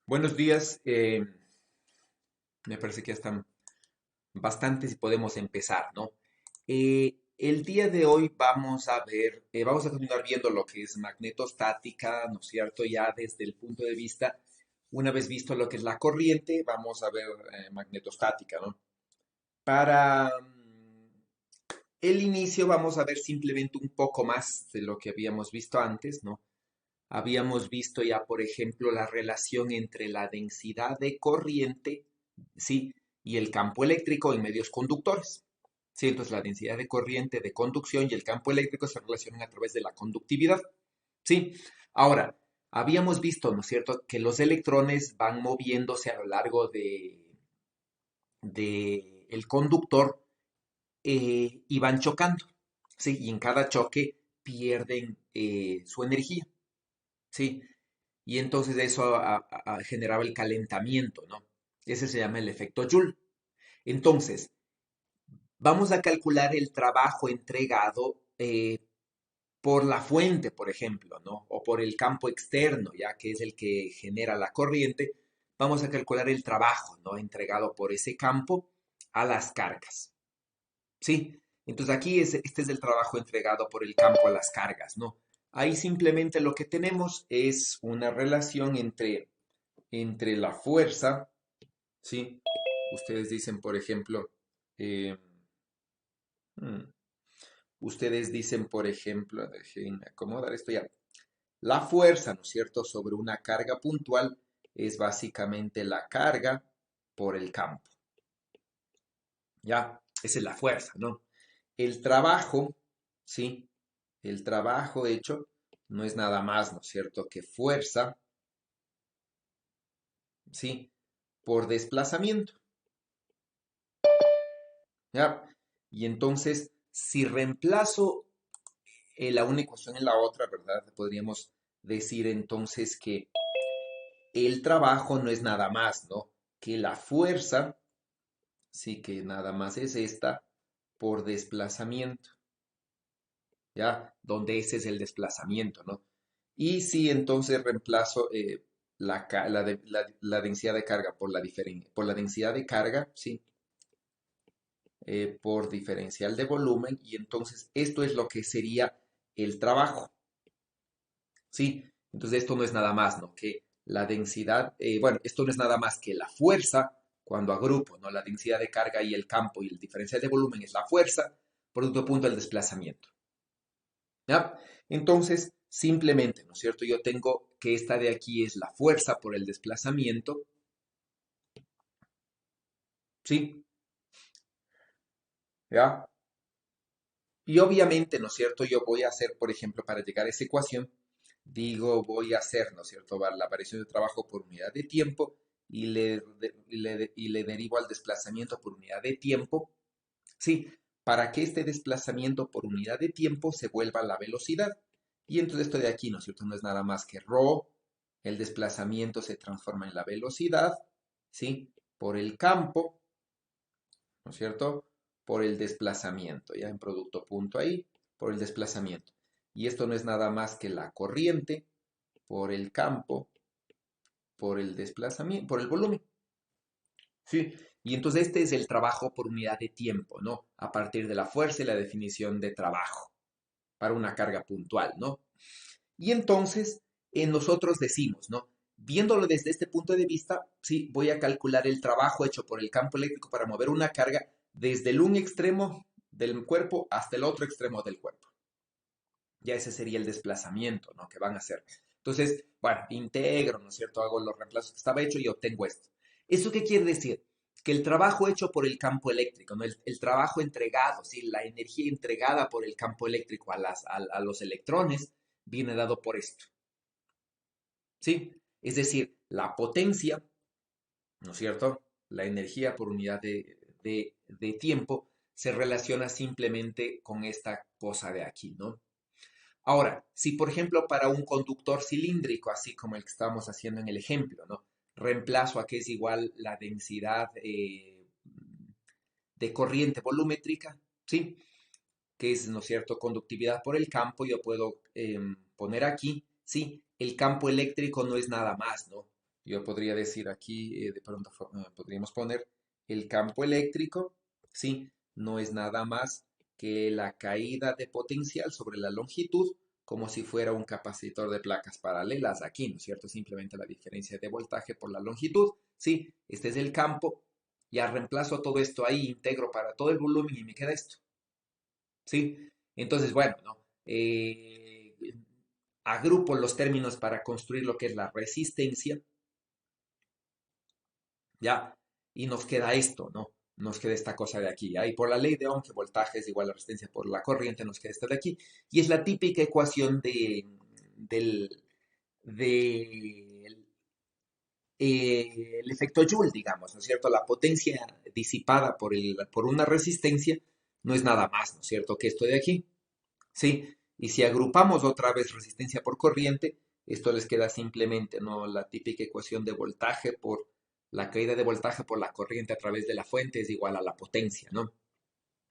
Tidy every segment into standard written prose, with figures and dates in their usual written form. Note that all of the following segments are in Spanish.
Buenos días. Me parece que ya están bastantes y podemos empezar, ¿no? El día de hoy vamos a ver, vamos a continuar viendo lo que es magnetostática, ¿no es cierto? Ya desde el punto de vista, una vez visto lo que es la corriente, vamos a ver magnetostática, ¿no? Para el inicio vamos a ver simplemente un poco más de lo que habíamos visto antes, ¿no? Habíamos visto ya, por ejemplo, la relación entre la densidad de corriente, ¿sí? Y el campo eléctrico en medios conductores. ¿Sí? Entonces, la densidad de corriente de conducción y el campo eléctrico se relacionan a través de la conductividad. ¿Sí? Ahora, habíamos visto, ¿no es cierto?, que los electrones van moviéndose a lo largo de el conductor y van chocando. ¿Sí? Y en cada choque pierden su energía. ¿Sí? Y entonces eso generaba el calentamiento, ¿no? Ese se llama el efecto Joule. Entonces, vamos a calcular el trabajo entregado por la fuente, por ejemplo, ¿no? O por el campo externo, ya que es el que genera la corriente. Vamos a calcular el trabajo, ¿no? Entregado por ese campo a las cargas, ¿sí? Entonces aquí este es el trabajo entregado por el campo a las cargas, ¿no? Ahí simplemente lo que tenemos es una relación entre la fuerza, ¿sí? Ustedes dicen, por ejemplo, eh, hmm, ustedes dicen, por ejemplo, dejen acomodar esto ya. La fuerza, ¿no es cierto?, sobre una carga puntual es básicamente la carga por el campo, ¿ya? Esa es la fuerza, ¿no? El trabajo, ¿sí? El trabajo hecho no es nada más, ¿no es cierto?, que fuerza, ¿sí? Por desplazamiento, ¿ya? Y entonces, si reemplazo la una ecuación en la otra, ¿verdad? Podríamos decir entonces que el trabajo no es nada más, ¿no? Que la fuerza, sí que nada más es esta, por desplazamiento, ¿ya? Donde ese es el desplazamiento, ¿no? Y si entonces reemplazo la densidad de carga por la densidad de carga, ¿sí? Por diferencial de volumen, y entonces esto es lo que sería el trabajo. Sí, entonces esto no es nada más, ¿no? Que la densidad, bueno, esto no es nada más que la fuerza cuando agrupo, ¿no? La densidad de carga y el campo y el diferencial de volumen es la fuerza, por otro punto el desplazamiento, ¿ya? Entonces, simplemente, ¿no es cierto? Yo tengo que esta de aquí es la fuerza por el desplazamiento, ¿sí? ¿Ya? Y obviamente, ¿no es cierto? Yo voy a hacer, por ejemplo, para llegar a esa ecuación, digo, voy a hacer, ¿no es cierto? La variación de trabajo por unidad de tiempo y le derivo al desplazamiento por unidad de tiempo. Sí, para que este desplazamiento por unidad de tiempo se vuelva la velocidad. Y entonces esto de aquí, ¿no es cierto? No es nada más que ρ, el desplazamiento se transforma en la velocidad, ¿sí? Por el campo, ¿no es cierto? Por el desplazamiento, ya en producto punto ahí, por el desplazamiento. Y esto no es nada más que la corriente por el campo, por el desplazamiento, por el volumen. Sí. Y entonces este es el trabajo por unidad de tiempo, ¿no? A partir de la fuerza y la definición de trabajo para una carga puntual, ¿no? Y entonces nosotros decimos, ¿no? Viéndolo desde este punto de vista, sí, voy a calcular el trabajo hecho por el campo eléctrico para mover una carga desde el un extremo del cuerpo hasta el otro extremo del cuerpo. Ya ese sería el desplazamiento, ¿no? Que van a hacer. Entonces, bueno, integro, ¿no es cierto? Hago los reemplazos que estaba hecho y obtengo esto. ¿Eso qué quiere decir? Que el trabajo hecho por el campo eléctrico, ¿no? El trabajo entregado, ¿sí? La energía entregada por el campo eléctrico a los electrones viene dado por esto, ¿sí? Es decir, la potencia, ¿no es cierto? La energía por unidad de tiempo se relaciona simplemente con esta cosa de aquí, ¿no? Ahora, si por ejemplo para un conductor cilíndrico, así como el que estábamos haciendo en el ejemplo, ¿no? Reemplazo a que es igual la densidad de corriente volumétrica, ¿sí? Que es, ¿no es cierto?, conductividad por el campo, yo puedo poner aquí, ¿sí? El campo eléctrico no es nada más, ¿no? Yo podría decir aquí, de pronto podríamos poner el campo eléctrico, ¿sí? No es nada más que la caída de potencial sobre la longitud, como si fuera un capacitor de placas paralelas aquí, ¿no es cierto? Simplemente la diferencia de voltaje por la longitud, ¿sí? Este es el campo. Ya reemplazo todo esto ahí, integro para todo el volumen y me queda esto, ¿sí? Entonces, bueno, ¿no? Agrupo los términos para construir lo que es la resistencia, ¿ya? Y nos queda esto, ¿no? Nos queda esta cosa de aquí, ¿ya? Y por la ley de Ohm, que voltaje es igual a resistencia por la corriente, nos queda esta de aquí. Y es la típica ecuación del el efecto Joule, digamos, ¿no es cierto? La potencia disipada por una resistencia no es nada más, ¿no es cierto?, que esto de aquí, ¿sí? Y si agrupamos otra vez resistencia por corriente, esto les queda simplemente, ¿no? La típica ecuación de voltaje por la caída de voltaje por la corriente a través de la fuente es igual a la potencia, ¿no?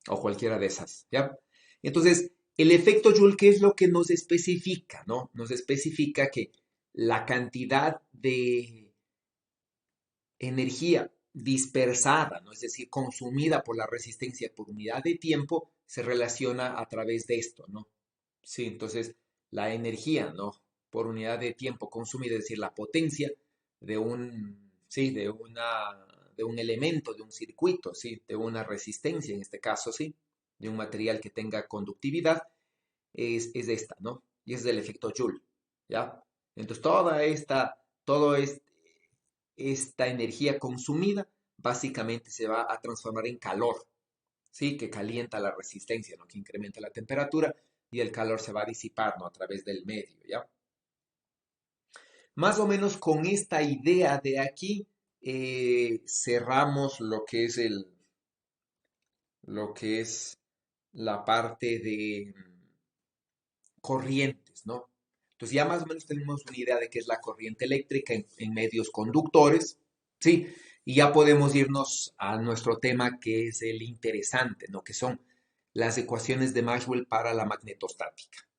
O cualquiera de esas, ¿ya? Entonces, el efecto Joule, ¿qué es lo que nos especifica, ¿no? Nos especifica que la cantidad de energía dispersada, ¿no? Es decir, consumida por la resistencia por unidad de tiempo, se relaciona a través de esto, ¿no? Sí, entonces la energía, ¿no? Por unidad de tiempo consumida, es decir, la potencia de sí, de un elemento, de un circuito, sí, de una resistencia en este caso, sí, de un material que tenga conductividad, es esta, ¿no? Y es del efecto Joule, ¿ya? Entonces todo esta energía consumida básicamente se va a transformar en calor, ¿sí? Que calienta la resistencia, ¿no? Que incrementa la temperatura y el calor se va a disipar, ¿no? A través del medio, ¿ya? Más o menos con esta idea de aquí cerramos lo que es la parte de corrientes, ¿no? Entonces ya más o menos tenemos una idea de qué es la corriente eléctrica en medios conductores, ¿sí? Y ya podemos irnos a nuestro tema que es el interesante, ¿no? Que son las ecuaciones de Maxwell para la magnetostática,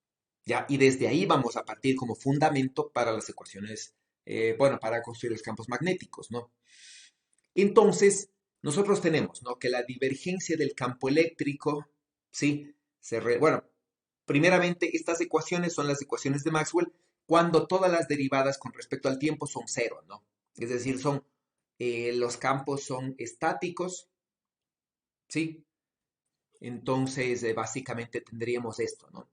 ¿ya? Y desde ahí vamos a partir como fundamento para las ecuaciones, bueno, para construir los campos magnéticos, ¿no? Entonces, nosotros tenemos, ¿no? Que la divergencia del campo eléctrico, ¿sí? Bueno, primeramente, estas ecuaciones son las ecuaciones de Maxwell cuando todas las derivadas con respecto al tiempo son cero, ¿no? Es decir, los campos son estáticos, ¿sí? Entonces, básicamente tendríamos esto, ¿no?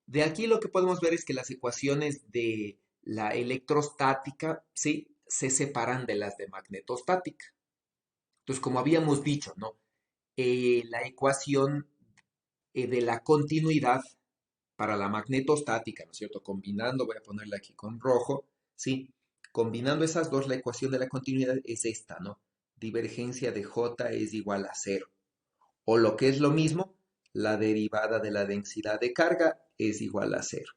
De aquí lo que podemos ver es que las ecuaciones de la electrostática, ¿sí? Se separan de las de magnetostática. Entonces, como habíamos dicho, ¿no? La ecuación de la continuidad para la magnetostática, ¿no es cierto? Combinando, voy a ponerla aquí con rojo, ¿sí? Combinando esas dos, la ecuación de la continuidad es esta, ¿no? Divergencia de J es igual a cero. O lo que es lo mismo, la derivada de la densidad de carga es igual a cero.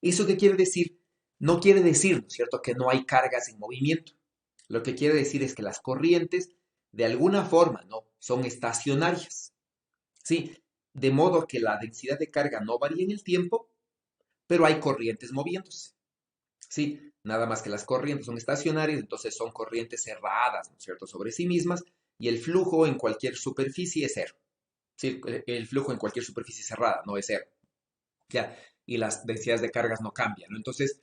¿Eso qué quiere decir? No quiere decir, ¿no es cierto?, que no hay cargas en movimiento. Lo que quiere decir es que las corrientes, de alguna forma, ¿no? Son estacionarias. Sí, de modo que la densidad de carga no varía en el tiempo, pero hay corrientes moviéndose. Sí, nada más que las corrientes son estacionarias, entonces son corrientes cerradas, ¿no es cierto?, sobre sí mismas, y el flujo en cualquier superficie es cero. Sí, el flujo en cualquier superficie cerrada no es cero. Ya, y las densidades de cargas no cambian, ¿no? Entonces,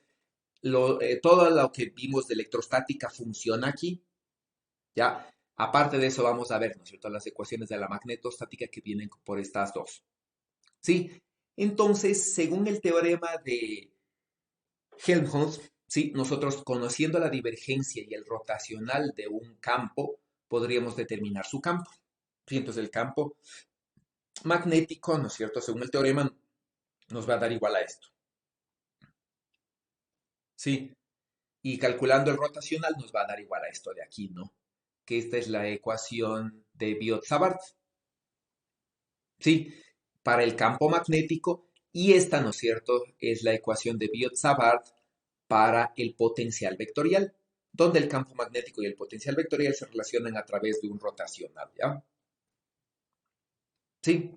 todo lo que vimos de electrostática funciona aquí, ¿ya? Aparte de eso, vamos a ver, ¿no es cierto?, las ecuaciones de la magnetostática que vienen por estas dos. ¿Sí? Entonces, según el teorema de Helmholtz, ¿sí? Nosotros conociendo la divergencia y el rotacional de un campo, podríamos determinar su campo. ¿Sí? Entonces, el campo magnético, ¿no es cierto?, según el teorema, nos va a dar igual a esto. ¿Sí? Y calculando el rotacional nos va a dar igual a esto de aquí, ¿no? Que esta es la ecuación de Biot-Savart, ¿sí? Para el campo magnético. Y esta, ¿no es cierto?, es la ecuación de Biot-Savart para el potencial vectorial, donde el campo magnético y el potencial vectorial se relacionan a través de un rotacional, ¿ya? ¿Sí?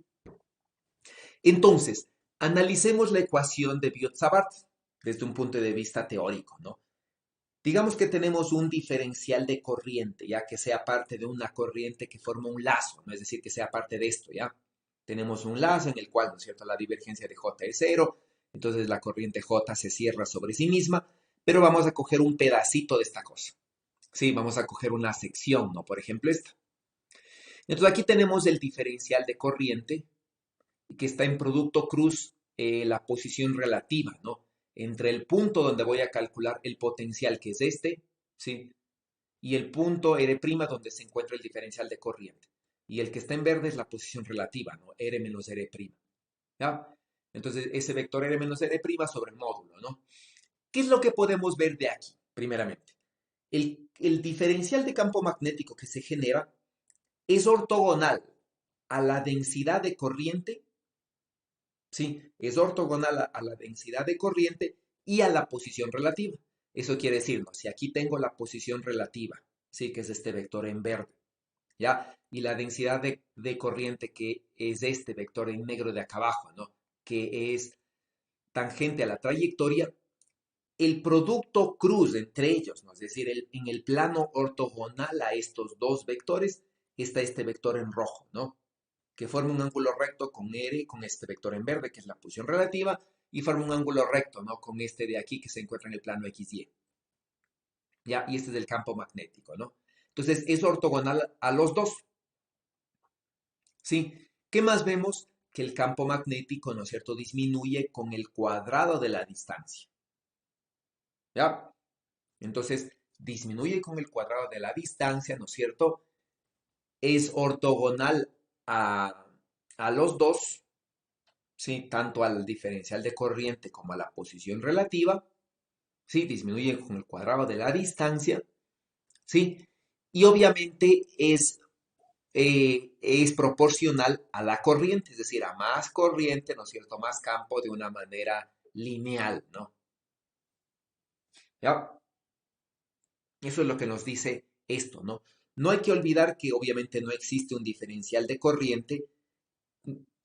Entonces, analicemos la ecuación de Biot-Savart desde un punto de vista teórico, ¿no? Digamos que tenemos un diferencial de corriente, ya que sea parte de una corriente que forma un lazo, ¿no? Es decir, que sea parte de esto, ¿ya? Tenemos un lazo en el cual, ¿no es cierto?, la divergencia de J es cero, entonces la corriente J se cierra sobre sí misma, pero vamos a coger un pedacito de esta cosa. Sí, vamos a coger una sección, ¿no? Por ejemplo, esta. Entonces aquí tenemos el diferencial de corriente que está en producto cruz la posición relativa, ¿no? Entre el punto donde voy a calcular el potencial, que es este, ¿sí? Y el punto R' donde se encuentra el diferencial de corriente. Y el que está en verde es la posición relativa, ¿no? R menos R', ¿ya? Entonces, ese vector R menos R' sobre el módulo, ¿no? ¿Qué es lo que podemos ver de aquí, primeramente? El diferencial de campo magnético que se genera es ortogonal a la densidad de corriente. Sí, es ortogonal a la densidad de corriente y a la posición relativa. Eso quiere decir, ¿no? Si aquí tengo la posición relativa, sí, que es este vector en verde, ¿ya? Y la densidad de corriente, que es este vector en negro de acá abajo, ¿no? Que es tangente a la trayectoria, el producto cruz entre ellos, ¿no? Es decir, en el plano ortogonal a estos dos vectores está este vector en rojo, ¿no? Que forma un ángulo recto con R, con este vector en verde, que es la posición relativa, y forma un ángulo recto, ¿no? Con este de aquí que se encuentra en el plano XY. ¿Ya? Y este es el campo magnético, ¿no? Entonces, es ortogonal a los dos, ¿sí? ¿Qué más vemos? Que el campo magnético, ¿no es cierto?, disminuye con el cuadrado de la distancia, ¿ya? Entonces, disminuye con el cuadrado de la distancia, ¿no es cierto? Es ortogonal a los dos, ¿sí? Tanto al diferencial de corriente como a la posición relativa, ¿sí? Disminuye con el cuadrado de la distancia, ¿sí? Y obviamente es proporcional a la corriente, es decir, a más corriente, ¿no es cierto? Más campo de una manera lineal, ¿no? ¿Ya? Eso es lo que nos dice esto, ¿no? No hay que olvidar que obviamente no existe un diferencial de corriente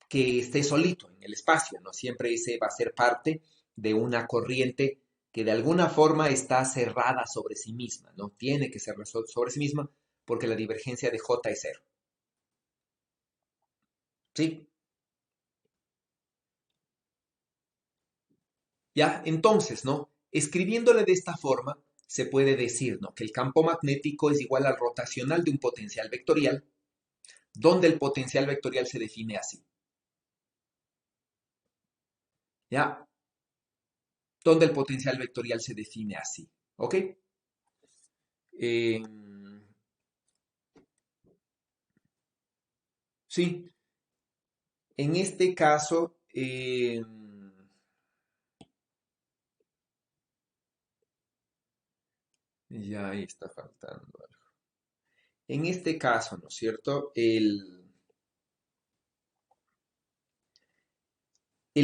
que esté solito en el espacio, ¿no? Siempre ese va a ser parte de una corriente que de alguna forma está cerrada sobre sí misma, ¿no? Tiene que ser sobre sí misma porque la divergencia de J es cero. ¿Sí? Ya, entonces, ¿no? Escribiéndole de esta forma, se puede decir, ¿no?, que el campo magnético es igual al rotacional de un potencial vectorial, donde el potencial vectorial se define así. ¿Ya? Donde el potencial vectorial se define así. ¿Ok? Eh, sí, en este caso, ya ahí está faltando algo. En este caso, ¿no es cierto? El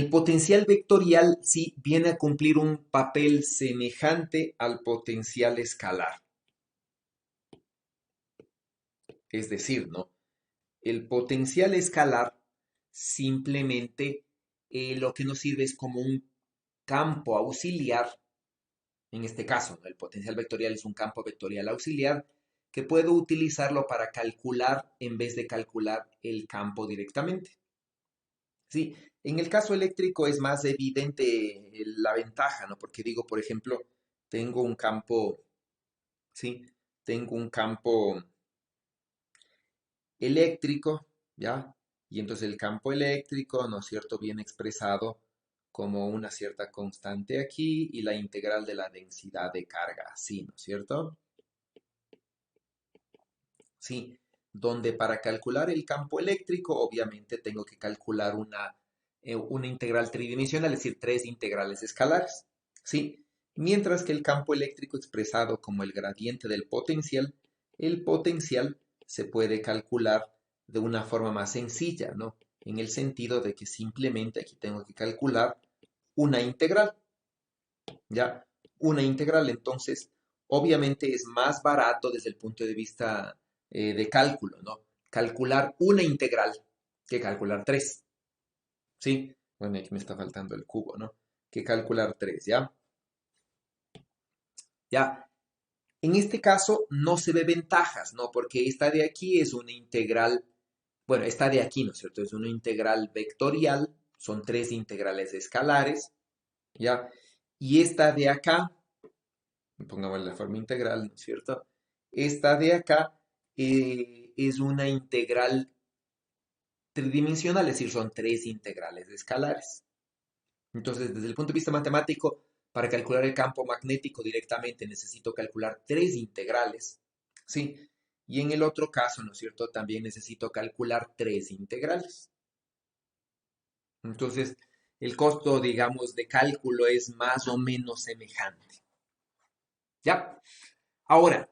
potencial vectorial sí viene a cumplir un papel semejante al potencial escalar. Es decir, ¿no? El potencial escalar simplemente lo que nos sirve es como un campo auxiliar. En este caso, ¿no?, el potencial vectorial es un campo vectorial auxiliar que puedo utilizarlo para calcular en vez de calcular el campo directamente. Sí, en el caso eléctrico es más evidente la ventaja, ¿no? Porque digo, por ejemplo, tengo un campo, ¿sí? Tengo un campo eléctrico, ¿ya? Y entonces el campo eléctrico, ¿no es cierto?, viene expresado como una cierta constante aquí y la integral de la densidad de carga, así, ¿no es cierto? Sí, donde para calcular el campo eléctrico, obviamente tengo que calcular una integral tridimensional, es decir, tres integrales escalares. Sí, mientras que el campo eléctrico expresado como el gradiente del potencial, el potencial se puede calcular de una forma más sencilla, ¿no? En el sentido de que simplemente aquí tengo que calcular una integral, ¿ya? Una integral, entonces, obviamente es más barato desde el punto de vista de cálculo, ¿no? Calcular una integral que calcular tres, ¿sí? Bueno, aquí me está faltando el cubo, ¿no? Que calcular tres, ¿ya? ¿Ya? En este caso no se ve ventajas, ¿no? Porque esta de aquí es una integral, bueno, esta de aquí, ¿no es cierto? Es una integral vectorial, son tres integrales escalares, ¿ya? Y esta de acá, pongamos la forma integral, ¿no es cierto? Esta de acá es una integral tridimensional, es decir, son tres integrales escalares. Entonces, desde el punto de vista matemático, para calcular el campo magnético directamente necesito calcular tres integrales, ¿sí? Y en el otro caso, ¿no es cierto? También necesito calcular tres integrales. Entonces, el costo, digamos, de cálculo es más o menos semejante. ¿Ya? Ahora,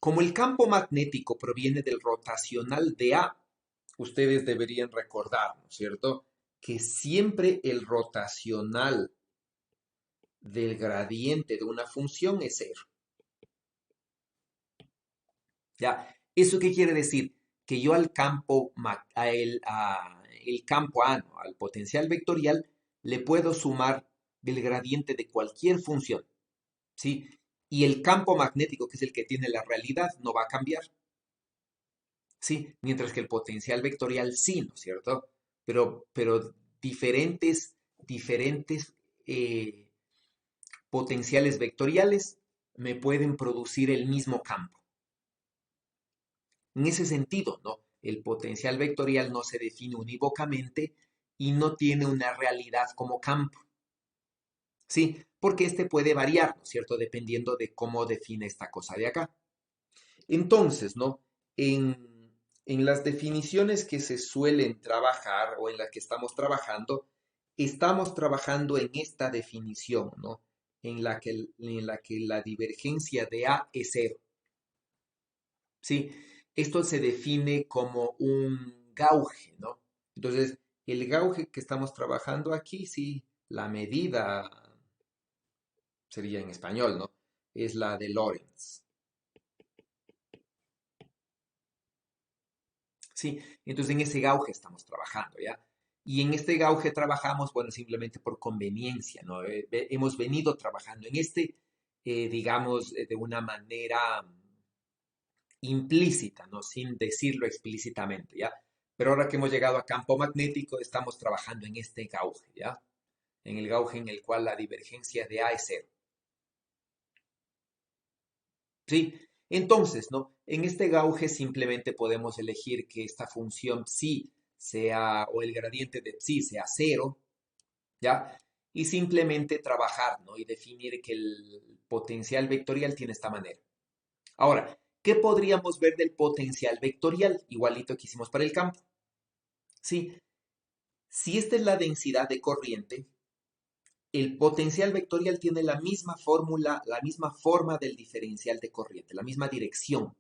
como el campo magnético proviene del rotacional de A, ustedes deberían recordar, ¿no es cierto? Que siempre el rotacional del gradiente de una función es cero. ¿Ya? ¿Eso qué quiere decir? Que yo al campo, el campo A, ¿no? Al potencial vectorial, le puedo sumar del gradiente de cualquier función, ¿sí? Y el campo magnético, que es el que tiene la realidad, no va a cambiar, ¿sí? Mientras que el potencial vectorial sí, ¿no es cierto? Pero diferentes eh, potenciales vectoriales me pueden producir el mismo campo. En ese sentido, ¿no? El potencial vectorial no se define unívocamente y no tiene una realidad como campo. ¿Sí? Porque este puede variar, ¿no es cierto? Dependiendo de cómo define esta cosa de acá. Entonces, ¿no? En las definiciones que se suelen trabajar o en las que estamos trabajando en esta definición, ¿no? En la que la divergencia de A es cero. ¿Sí? Esto se define como un gauge, ¿no? Entonces, el gauge que estamos trabajando aquí, sí, la medida sería en español, ¿no? Es la de Lorentz. Sí, entonces en ese gauge estamos trabajando, ¿ya? Y en este gauge trabajamos, bueno, simplemente por conveniencia, ¿no? Hemos venido trabajando en este, digamos, de una manera implícita, ¿no? Sin decirlo explícitamente, ¿ya? Pero ahora que hemos llegado a campo magnético, estamos trabajando en este gauge, ¿ya? En el gauge en el cual la divergencia de A es cero. ¿Sí? Entonces, ¿no? En este gauge simplemente podemos elegir que esta función psi sea, o el gradiente de psi sea cero, ¿ya? Y simplemente trabajar, ¿no? Y definir que el potencial vectorial tiene esta manera. Ahora, ¿qué podríamos ver del potencial vectorial? Igualito que hicimos para el campo. Sí, si esta es la densidad de corriente, el potencial vectorial tiene la misma fórmula, la misma forma del diferencial de corriente, la misma dirección,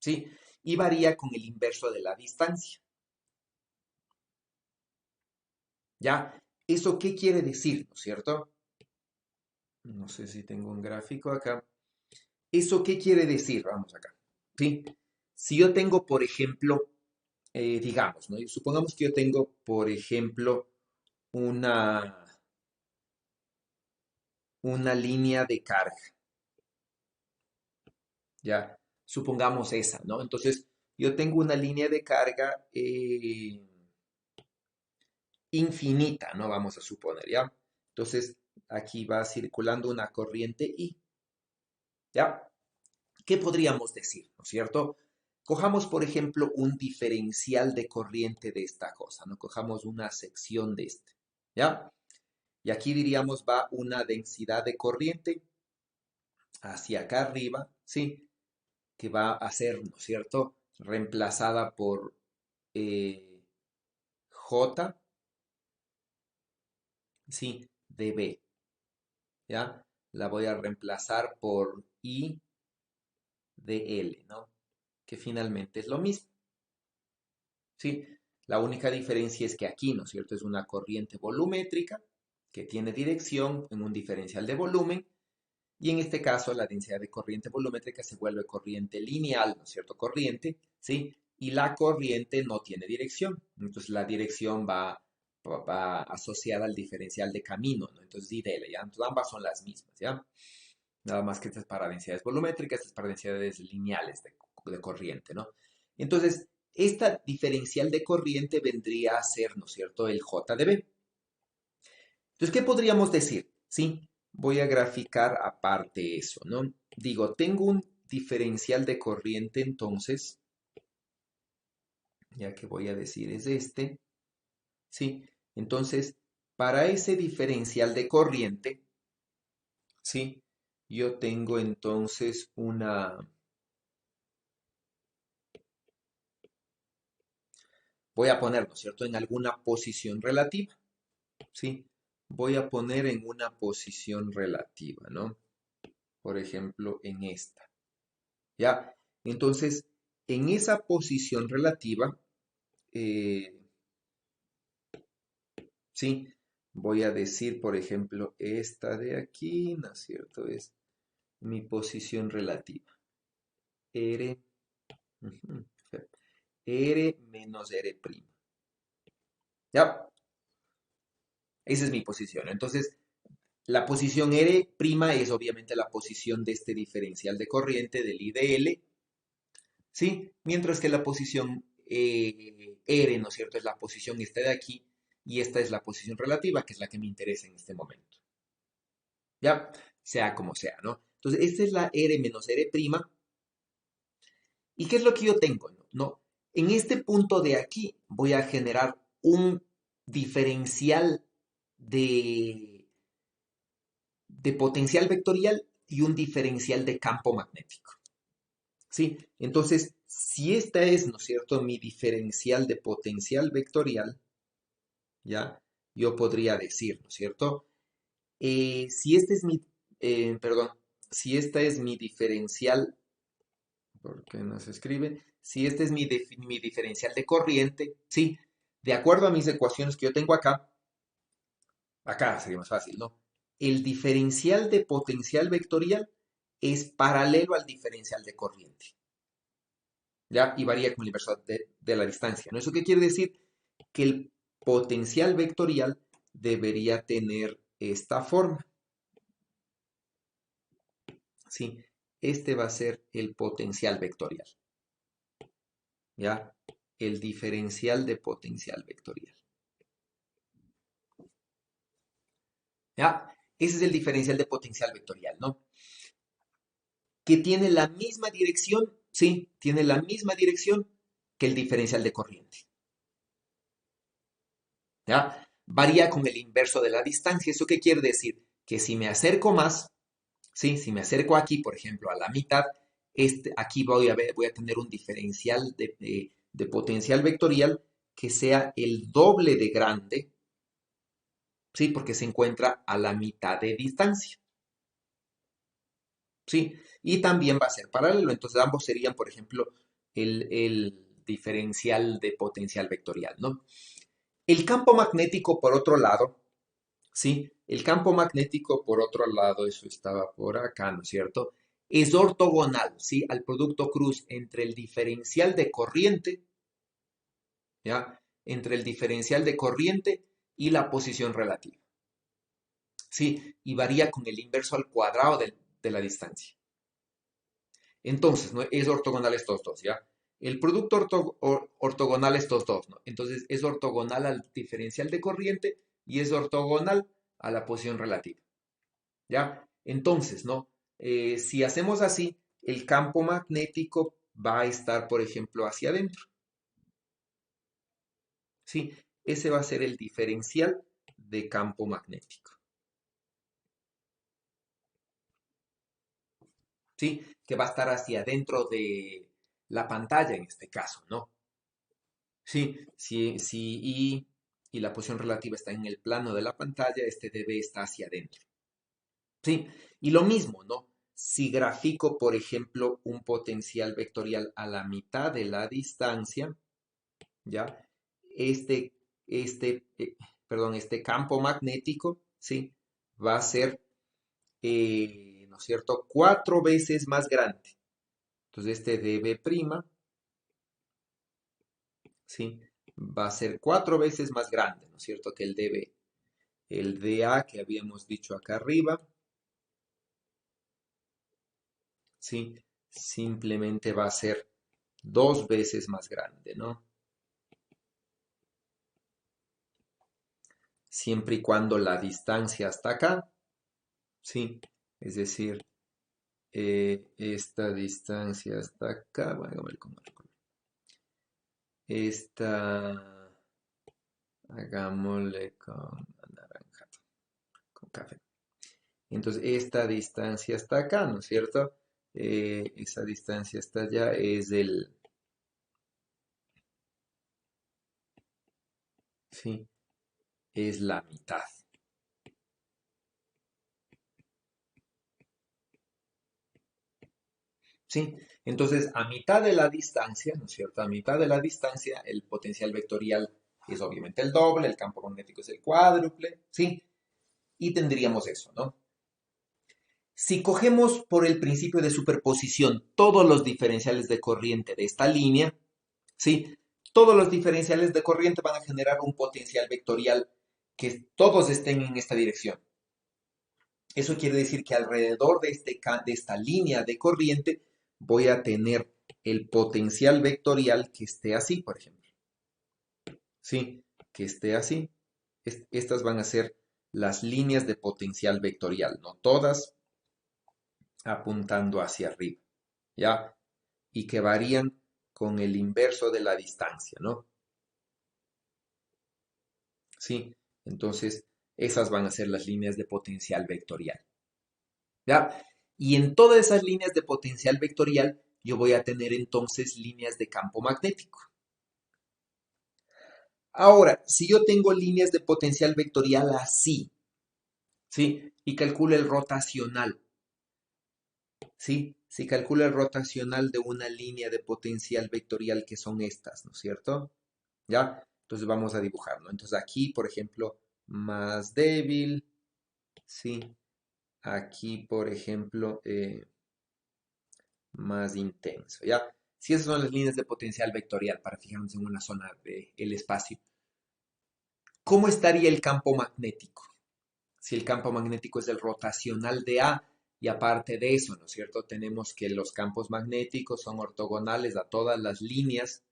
¿sí? Y varía con el inverso de la distancia, ¿ya? ¿Eso qué quiere decir, no es cierto? No sé si tengo un gráfico acá. ¿Eso qué quiere decir? Vamos acá, ¿sí? Si yo tengo, por ejemplo, digamos, ¿no? Supongamos que yo tengo, por ejemplo, una, una línea de carga, ¿ya? Supongamos esa, ¿no? Entonces, yo tengo una línea de carga infinita, ¿no? Vamos a suponer, ¿ya? Entonces, aquí va circulando una corriente I, ¿ya? ¿Qué podríamos decir, no es cierto? Cojamos, por ejemplo, un diferencial de corriente de esta cosa, ¿no? Cojamos una sección de este, ¿ya? Y aquí diríamos va una densidad de corriente hacia acá arriba, ¿sí? Que va a ser, ¿no es cierto?, reemplazada por J, ¿sí? De B, ¿ya? La voy a reemplazar por I de L, ¿no? Que finalmente es lo mismo, ¿sí? La única diferencia es que aquí, ¿no es cierto?, es una corriente volumétrica que tiene dirección en un diferencial de volumen. Y en este caso, la densidad de corriente volumétrica se vuelve corriente lineal, ¿no es cierto? Corriente, ¿sí? Y la corriente no tiene dirección. Entonces, la dirección va asociada al diferencial de camino, ¿no? Entonces, I de L, ¿ya? Entonces, ambas son las mismas, ¿ya? Nada más que esta es para densidades volumétricas, esta es para densidades lineales de corriente, ¿no? Entonces, esta diferencial de corriente vendría a ser, ¿no es cierto?, el J de B. Entonces, ¿qué podríamos decir? Sí, voy a graficar aparte eso, ¿no? Digo, tengo un diferencial de corriente, entonces, ya que voy a decir es este, ¿sí? Entonces, para ese diferencial de corriente, ¿sí? Yo tengo entonces voy a poner, ¿no es cierto?, en alguna posición relativa, ¿sí? Voy a poner en una posición relativa, ¿no? Por ejemplo, en esta, ¿ya? Entonces, en esa posición relativa, eh, ¿sí? Voy a decir, por ejemplo, esta de aquí, ¿no es cierto? Es mi posición relativa. R, ujú, R menos R'. ¿Ya? Esa es mi posición. Entonces, la posición R' es obviamente la posición de este diferencial de corriente del I de L, ¿sí? Mientras que la posición R, ¿no es cierto?, es la posición esta de aquí y esta es la posición relativa, que es la que me interesa en este momento. ¿Ya? Sea como sea, ¿no? Entonces, esta es la R menos R'. ¿Y qué es lo que yo tengo? No, en este punto de aquí voy a generar un diferencial de, de potencial vectorial y un diferencial de campo magnético. ¿Sí? Entonces, si esta es, ¿no es cierto?, mi diferencial de potencial vectorial, ¿ya? Yo podría decir, ¿no es cierto? Si este es mi, perdón, si esta es mi diferencial, ¿por qué no se escribe? Si este es mi diferencial de corriente, sí, de acuerdo a mis ecuaciones que yo tengo acá sería más fácil, ¿no? El diferencial de potencial vectorial es paralelo al diferencial de corriente, ¿ya? Y varía con el inverso de la distancia, ¿no? ¿Eso qué quiere decir? Que el potencial vectorial debería tener esta forma, ¿sí? Este va a ser el potencial vectorial, ¿ya? El diferencial de potencial vectorial, ¿ya? Ese es el diferencial de potencial vectorial, ¿no? Que tiene la misma dirección, sí, tiene la misma dirección que el diferencial de corriente, ¿ya? Varía con el inverso de la distancia. ¿Eso qué quiere decir? Que si me acerco más, sí, si me acerco aquí, por ejemplo, a la mitad, aquí voy a tener un diferencial de potencial vectorial que sea el doble de grande, sí, porque se encuentra a la mitad de distancia, sí, y también va a ser paralelo. Entonces ambos serían, por ejemplo, el diferencial de potencial vectorial, ¿no? El campo magnético, por otro lado, ¿sí? El campo magnético, por otro lado, eso estaba por acá, ¿no es cierto? Es ortogonal, ¿sí? Al producto cruz entre el diferencial de corriente, ¿ya? Entre el diferencial de corriente y la posición relativa, ¿sí? Y varía con el inverso al cuadrado de la distancia. Entonces, ¿no? Es ortogonal a estos dos, ¿ya? El producto ortogonal a estos dos, ¿no? Entonces, es ortogonal al diferencial de corriente y es ortogonal a la posición relativa, ¿ya? Entonces, ¿no? Si hacemos así, el campo magnético va a estar, por ejemplo, hacia adentro, ¿sí? Ese va a ser el diferencial de campo magnético, ¿sí? Que va a estar hacia adentro de la pantalla en este caso, ¿no? Sí, si y la posición relativa está en el plano de la pantalla, este debe estar hacia adentro. Sí, y lo mismo, ¿no? Si grafico, por ejemplo, un potencial vectorial a la mitad de la distancia, ¿ya? Este, este, eh, este campo magnético, ¿sí? Va a ser, ¿no es cierto?, 4 veces más grande. Entonces, este dB', ¿sí? Va a ser 4 veces más grande, ¿no es cierto?, que el dB. El dA que habíamos dicho acá arriba, ¿sí? Simplemente va a ser 2 veces más grande, ¿no? Siempre y cuando la distancia hasta acá, ¿sí? Es decir, esta distancia hasta acá, bueno, a ver cómo el color. Esta, hagámosle con anaranjado, con café. Entonces, esta distancia hasta acá, ¿no es cierto? Esa distancia hasta allá es sí, es la mitad. ¿Sí? Entonces, a mitad de la distancia, ¿no es cierto? A mitad de la distancia, el potencial vectorial es obviamente el doble, el campo magnético es el cuádruple, ¿sí? Y tendríamos eso, ¿no? Si cogemos por el principio de superposición todos los diferenciales de corriente de esta línea, ¿sí? Todos los diferenciales de corriente van a generar un potencial vectorial que todos estén en esta dirección. Eso quiere decir que alrededor de esta línea de corriente voy a tener el potencial vectorial que esté así, por ejemplo. ¿Sí? Que esté así. Estas van a ser las líneas de potencial vectorial, no todas apuntando hacia arriba, ¿ya? Y que varían con el inverso de la distancia, ¿no? Sí, entonces esas van a ser las líneas de potencial vectorial, ¿ya? Y en todas esas líneas de potencial vectorial yo voy a tener entonces líneas de campo magnético. Ahora, si yo tengo líneas de potencial vectorial así, ¿sí? Y calculo el rotacional, ¿sí? Si calculo el rotacional de una línea de potencial vectorial que son estas, ¿no es cierto? ¿Ya? Entonces vamos a dibujarlo. Entonces aquí, por ejemplo, más débil, ¿sí? Aquí, por ejemplo, más intenso, ¿ya? Si esas son las líneas de potencial vectorial para fijarnos en una zona del espacio, ¿cómo estaría el campo magnético? Si el campo magnético es el rotacional de A, y aparte de eso, ¿no es cierto? Tenemos que los campos magnéticos son ortogonales a todas las líneas,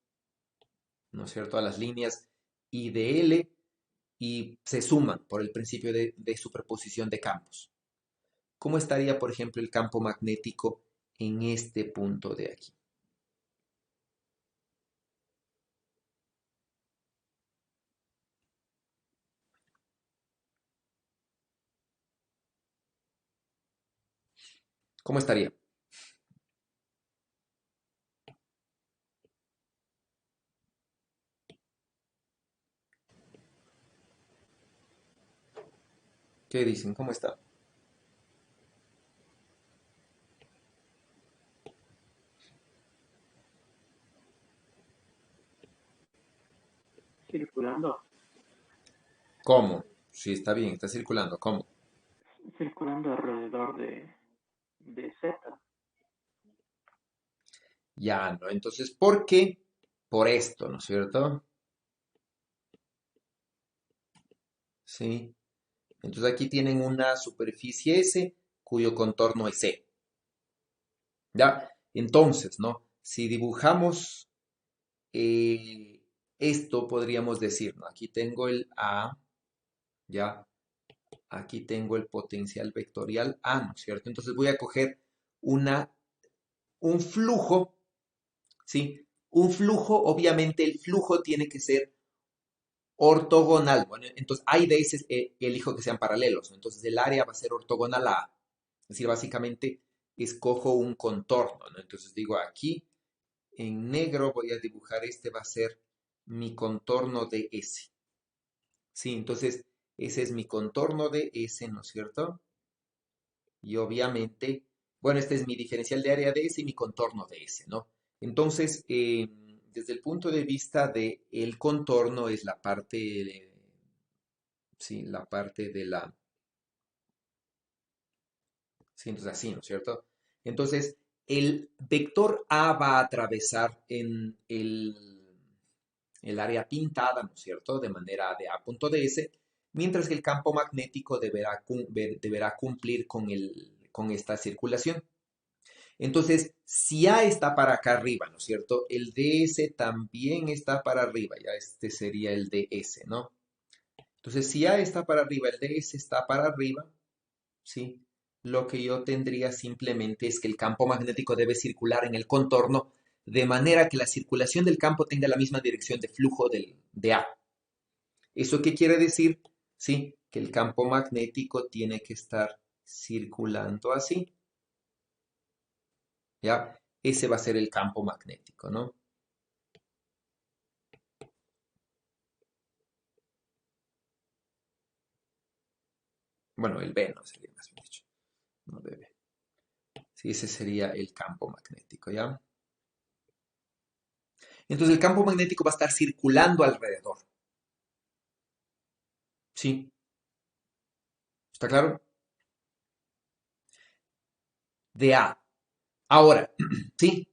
¿no es cierto? A las líneas I de L y se suman por el principio de superposición de campos. ¿Cómo estaría, por ejemplo, el campo magnético en este punto de aquí? ¿Cómo estaría? ¿Qué dicen? ¿Cómo está? Circulando, ¿Cómo? Sí, está bien, está circulando. ¿Cómo? circulando alrededor de Z. Ya, ¿no? Entonces, ¿por qué? Por esto, ¿no es cierto? Sí. Entonces aquí tienen una superficie S cuyo contorno es C. ¿Ya? Entonces, ¿no? Si dibujamos esto, podríamos decir, ¿no? Aquí tengo el A, ¿ya? Aquí tengo el potencial vectorial A, ¿no es cierto? Entonces voy a coger un flujo, ¿sí? Un flujo, obviamente el flujo tiene que ser ortogonal. Bueno, entonces A y B elijo que sean paralelos, ¿no? Entonces el área va a ser ortogonal a A. Es decir, básicamente escojo un contorno, ¿no? Entonces digo aquí, en negro voy a dibujar este, va a ser mi contorno de S. Sí, entonces ese es mi contorno de S, ¿no es cierto? Y obviamente, bueno, este es mi diferencial de área de S y mi contorno de S, ¿no? Entonces, desde el punto de vista de el contorno es la parte, sí, la parte de la, sí, entonces así, ¿no es cierto? Entonces, el vector A va a atravesar en el área pintada, ¿no es cierto? De manera de A punto ds, mientras que el campo magnético deberá cumplir con esta circulación. Entonces, si A está para acá arriba, ¿no es cierto? El DS también está para arriba, ya este sería el DS, ¿no? Entonces, si A está para arriba, el DS está para arriba, ¿sí? Lo que yo tendría simplemente es que el campo magnético debe circular en el contorno de manera que la circulación del campo tenga la misma dirección de flujo de A. ¿Eso qué quiere decir? Sí, que el campo magnético tiene que estar circulando así, ¿ya? Ese va a ser el campo magnético, ¿no? Bueno, el B, ¿no? Sería más bien dicho, no debe. Sí, ese sería el campo magnético, ¿ya? Entonces el campo magnético va a estar circulando alrededor, ¿sí? ¿Está claro? De A. Ahora, ¿sí?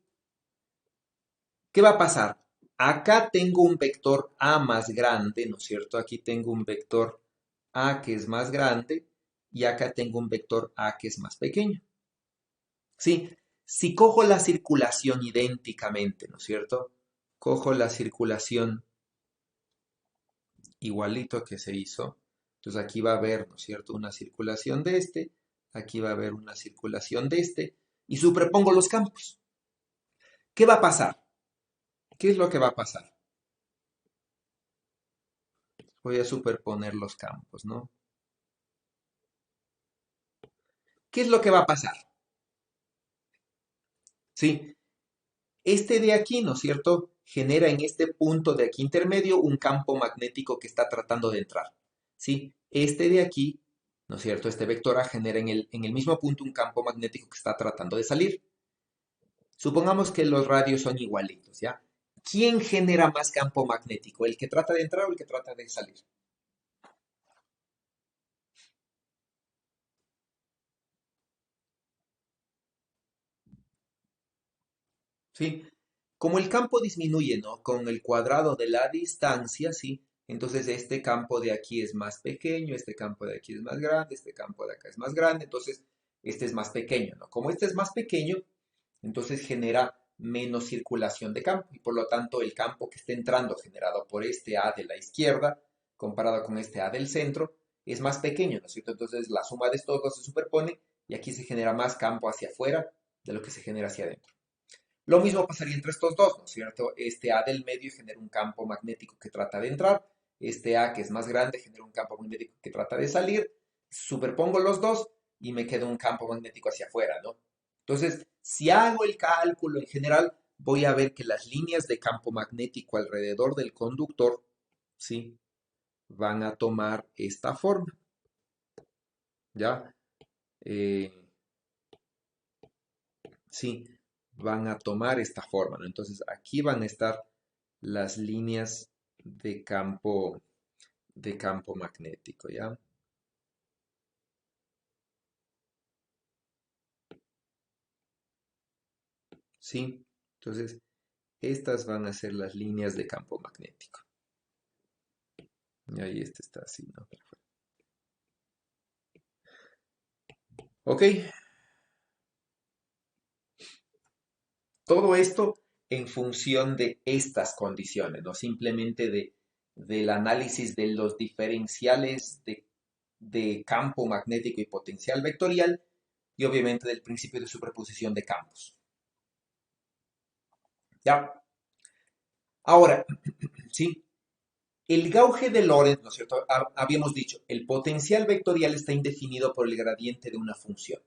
¿Qué va a pasar? Acá tengo un vector A más grande, ¿no es cierto? Aquí tengo un vector A que es más grande y acá tengo un vector A que es más pequeño. ¿Sí? Si cojo la circulación idénticamente, ¿no es cierto? Cojo la circulación igualito que se hizo. Entonces aquí va a haber, ¿no es cierto?, una circulación de este, aquí va a haber una circulación de este, y superpongo los campos. ¿Qué va a pasar? ¿Qué es lo que va a pasar? Voy a superponer los campos, ¿no? ¿Qué es lo que va a pasar? Sí, este de aquí, ¿no es cierto?, genera en este punto de aquí intermedio un campo magnético que está tratando de entrar. ¿Sí? Este de aquí, ¿no es cierto?, este vector A genera en el mismo punto un campo magnético que está tratando de salir. Supongamos que los radios son igualitos, ¿ya? ¿Quién genera más campo magnético? ¿El que trata de entrar o el que trata de salir? ¿Sí? Como el campo disminuye, ¿no? Con el cuadrado de la distancia, ¿sí? Entonces este campo de aquí es más pequeño, este campo de aquí es más grande, este campo de acá es más grande, entonces este es más pequeño, ¿no? Como este es más pequeño, entonces genera menos circulación de campo y por lo tanto el campo que está entrando generado por este A de la izquierda comparado con este A del centro es más pequeño, ¿no es cierto? Entonces la suma de estos dos se superpone y aquí se genera más campo hacia afuera de lo que se genera hacia adentro. Lo mismo pasaría entre estos dos, ¿no es cierto? Este A del medio genera un campo magnético que trata de entrar, este A que es más grande genera un campo magnético que trata de salir, superpongo los dos y me queda un campo magnético hacia afuera, ¿no? Entonces, si hago el cálculo en general, voy a ver que las líneas de campo magnético alrededor del conductor, ¿sí? Van a tomar esta forma, ¿ya? Eh, sí, van a tomar esta forma, ¿no? Entonces, aquí van a estar las líneas de campo magnético, ¿ya? ¿Sí? Entonces, estas van a ser las líneas de campo magnético. Y ahí este está así, ¿no? Ok, todo esto en función de estas condiciones, no simplemente del análisis de los diferenciales de campo magnético y potencial vectorial y obviamente del principio de superposición de campos. ¿Ya? Ahora, ¿sí? El gauge de Lorentz, ¿no es cierto? Habíamos dicho, el potencial vectorial está indefinido por el gradiente de una función.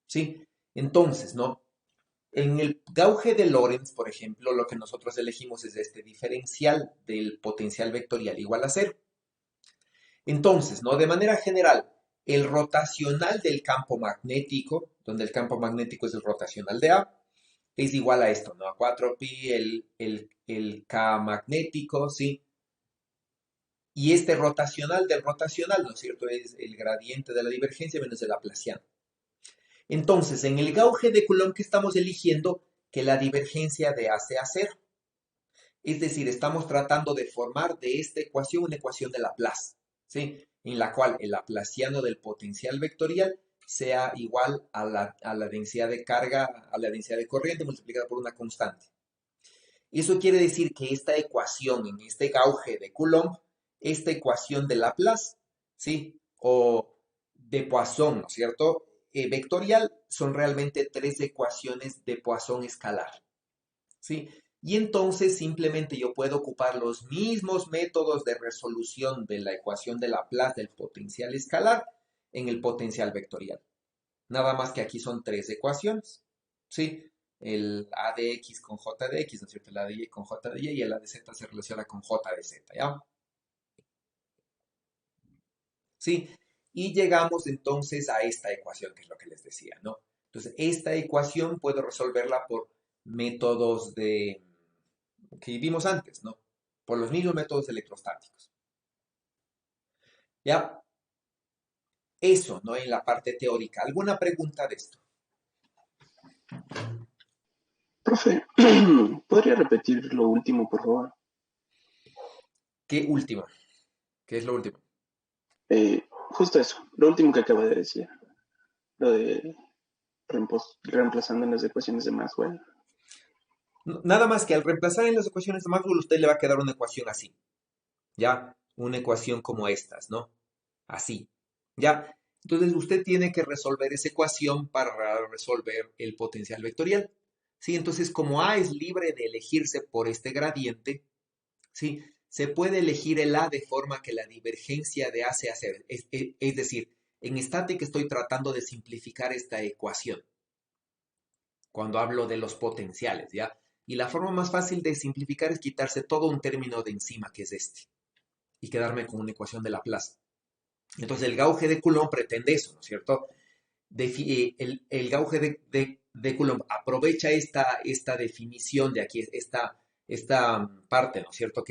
¿Sí? Entonces, ¿no? En el gauge de Lorentz, por ejemplo, lo que nosotros elegimos es este diferencial del potencial vectorial igual a cero. Entonces, ¿no? De manera general, el rotacional del campo magnético, donde el campo magnético es el rotacional de A, es igual a esto, ¿no? A 4pi el K magnético, ¿sí? Y este rotacional del rotacional, ¿no es cierto? Es el gradiente de la divergencia menos el laplaciano. Entonces, en el gauge de Coulomb que estamos eligiendo que la divergencia de A sea cero. Es decir, estamos tratando de formar de esta ecuación una ecuación de Laplace, ¿sí? En la cual el laplaciano del potencial vectorial sea igual a la densidad de carga, a la densidad de corriente multiplicada por una constante. Eso quiere decir que esta ecuación en este gauge de Coulomb, esta ecuación de Laplace, ¿sí? O de Poisson, ¿no es cierto? Vectorial, son realmente tres ecuaciones de Poisson escalar, ¿sí? Y entonces simplemente yo puedo ocupar los mismos métodos de resolución de la ecuación de Laplace del potencial escalar en el potencial vectorial. Nada más que aquí son tres ecuaciones, ¿sí? El A de X con J de X, ¿no es cierto? El A de Y con J de Y y el A de Z se relaciona con J de Z, ¿ya? ¿Sí? Y llegamos entonces a esta ecuación, que es lo que les decía, ¿no? Entonces, esta ecuación puedo resolverla por métodos que vimos antes, ¿no? Por los mismos métodos electrostáticos. ¿Ya? Eso, ¿no? En la parte teórica. ¿Alguna pregunta de esto? Profe, ¿podría repetir lo último, por favor? ¿Qué último? ¿Qué es lo último? Justo eso, lo último que acaba de decir, lo de reemplazando en las ecuaciones de Maxwell. Nada más que al reemplazar en las ecuaciones de Maxwell, usted le va a quedar una ecuación así, ¿ya? Una ecuación como estas, ¿no? Así, ¿ya? Entonces usted tiene que resolver esa ecuación para resolver el potencial vectorial, ¿sí? Entonces, como A es libre de elegirse por este gradiente, ¿sí? Se puede elegir el A de forma que la divergencia de A sea cero. Es decir, en estática estoy tratando de simplificar esta ecuación cuando hablo de los potenciales, ¿ya? Y la forma más fácil de simplificar es quitarse todo un término de encima, que es este, y quedarme con una ecuación de Laplace. Entonces, el gauge de Coulomb pretende eso, ¿no es cierto? El gauge de Coulomb aprovecha esta definición de aquí, esta parte, ¿no es cierto?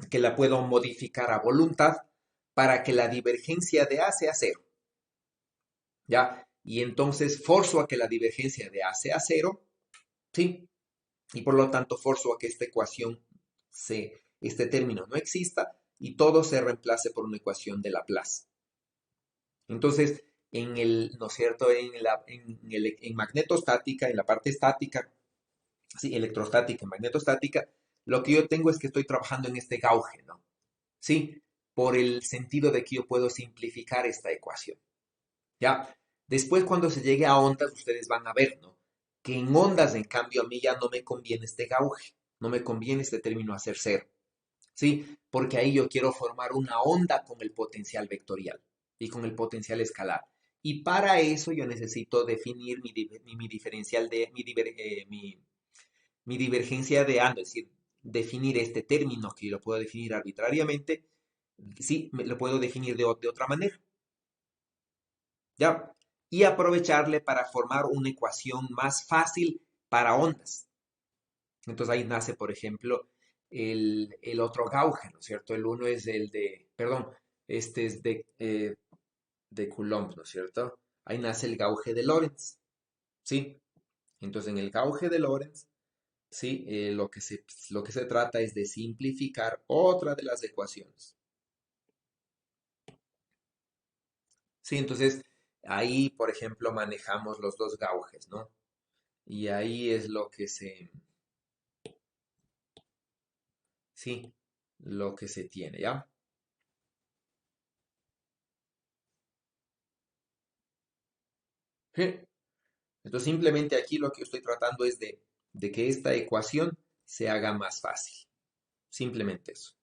Que la puedo modificar a voluntad para que la divergencia de A sea cero, ¿ya? Y entonces forzo a que la divergencia de A sea cero, ¿sí? Y por lo tanto forzo a que esta ecuación, este término no exista y todo se reemplace por una ecuación de Laplace. Entonces, ¿no es cierto? En magnetostática, en la parte estática, sí, electrostática, magnetostática, lo que yo tengo es que estoy trabajando en este gauge, ¿no? Sí, por el sentido de que yo puedo simplificar esta ecuación. ¿Ya? Después, cuando se llegue a ondas, ustedes van a ver, ¿no? Que en ondas, en cambio, a mí ya no me conviene este gauge, no me conviene este término hacer cero, ¿sí? Porque ahí yo quiero formar una onda con el potencial vectorial y con el potencial escalar. Y para eso yo necesito definir mi diferencial mi divergencia de A, es decir, definir este término que yo lo puedo definir arbitrariamente, sí, lo puedo definir de otra manera. ¿Ya? Y aprovecharle para formar una ecuación más fácil para ondas. Entonces ahí nace, por ejemplo, el otro gauge, ¿no es cierto? El uno es perdón, este es de Coulomb, ¿no es cierto? Ahí nace el gauge de Lorentz, ¿sí? Entonces en el gauge de Lorentz, ¿sí? Lo que se trata es de simplificar otra de las ecuaciones. Sí, entonces ahí, por ejemplo, manejamos los dos gauges, ¿no? Y ahí es sí, lo que se tiene, ¿ya? Sí. Entonces simplemente aquí lo que estoy tratando es de que esta ecuación se haga más fácil. Simplemente eso.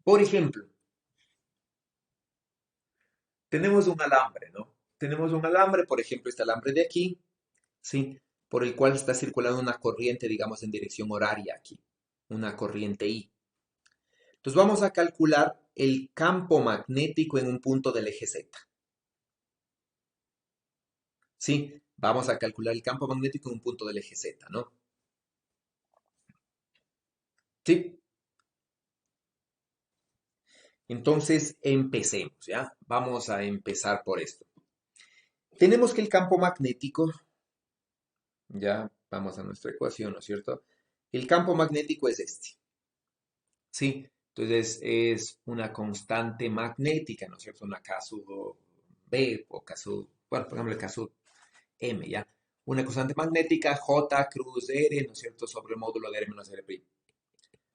Por ejemplo, tenemos un alambre, ¿no? Tenemos un alambre, por ejemplo, este alambre de aquí, ¿sí? Por el cual está circulando una corriente, digamos, en dirección horaria aquí, una corriente I. Entonces vamos a calcular el campo magnético en un punto del eje Z. ¿Sí? Vamos a calcular el campo magnético en un punto del eje Z, ¿no? ¿Sí? Entonces, empecemos, ¿ya? Vamos a empezar por esto. Tenemos que el campo magnético, ya vamos a nuestra ecuación, ¿no es cierto? El campo magnético es este, ¿sí? Entonces es una constante magnética, ¿no es cierto? Una caso B o caso, bueno, por ejemplo, el caso M, ¿ya? Una constante magnética J cruz R, ¿no es cierto? Sobre el módulo de R menos R'.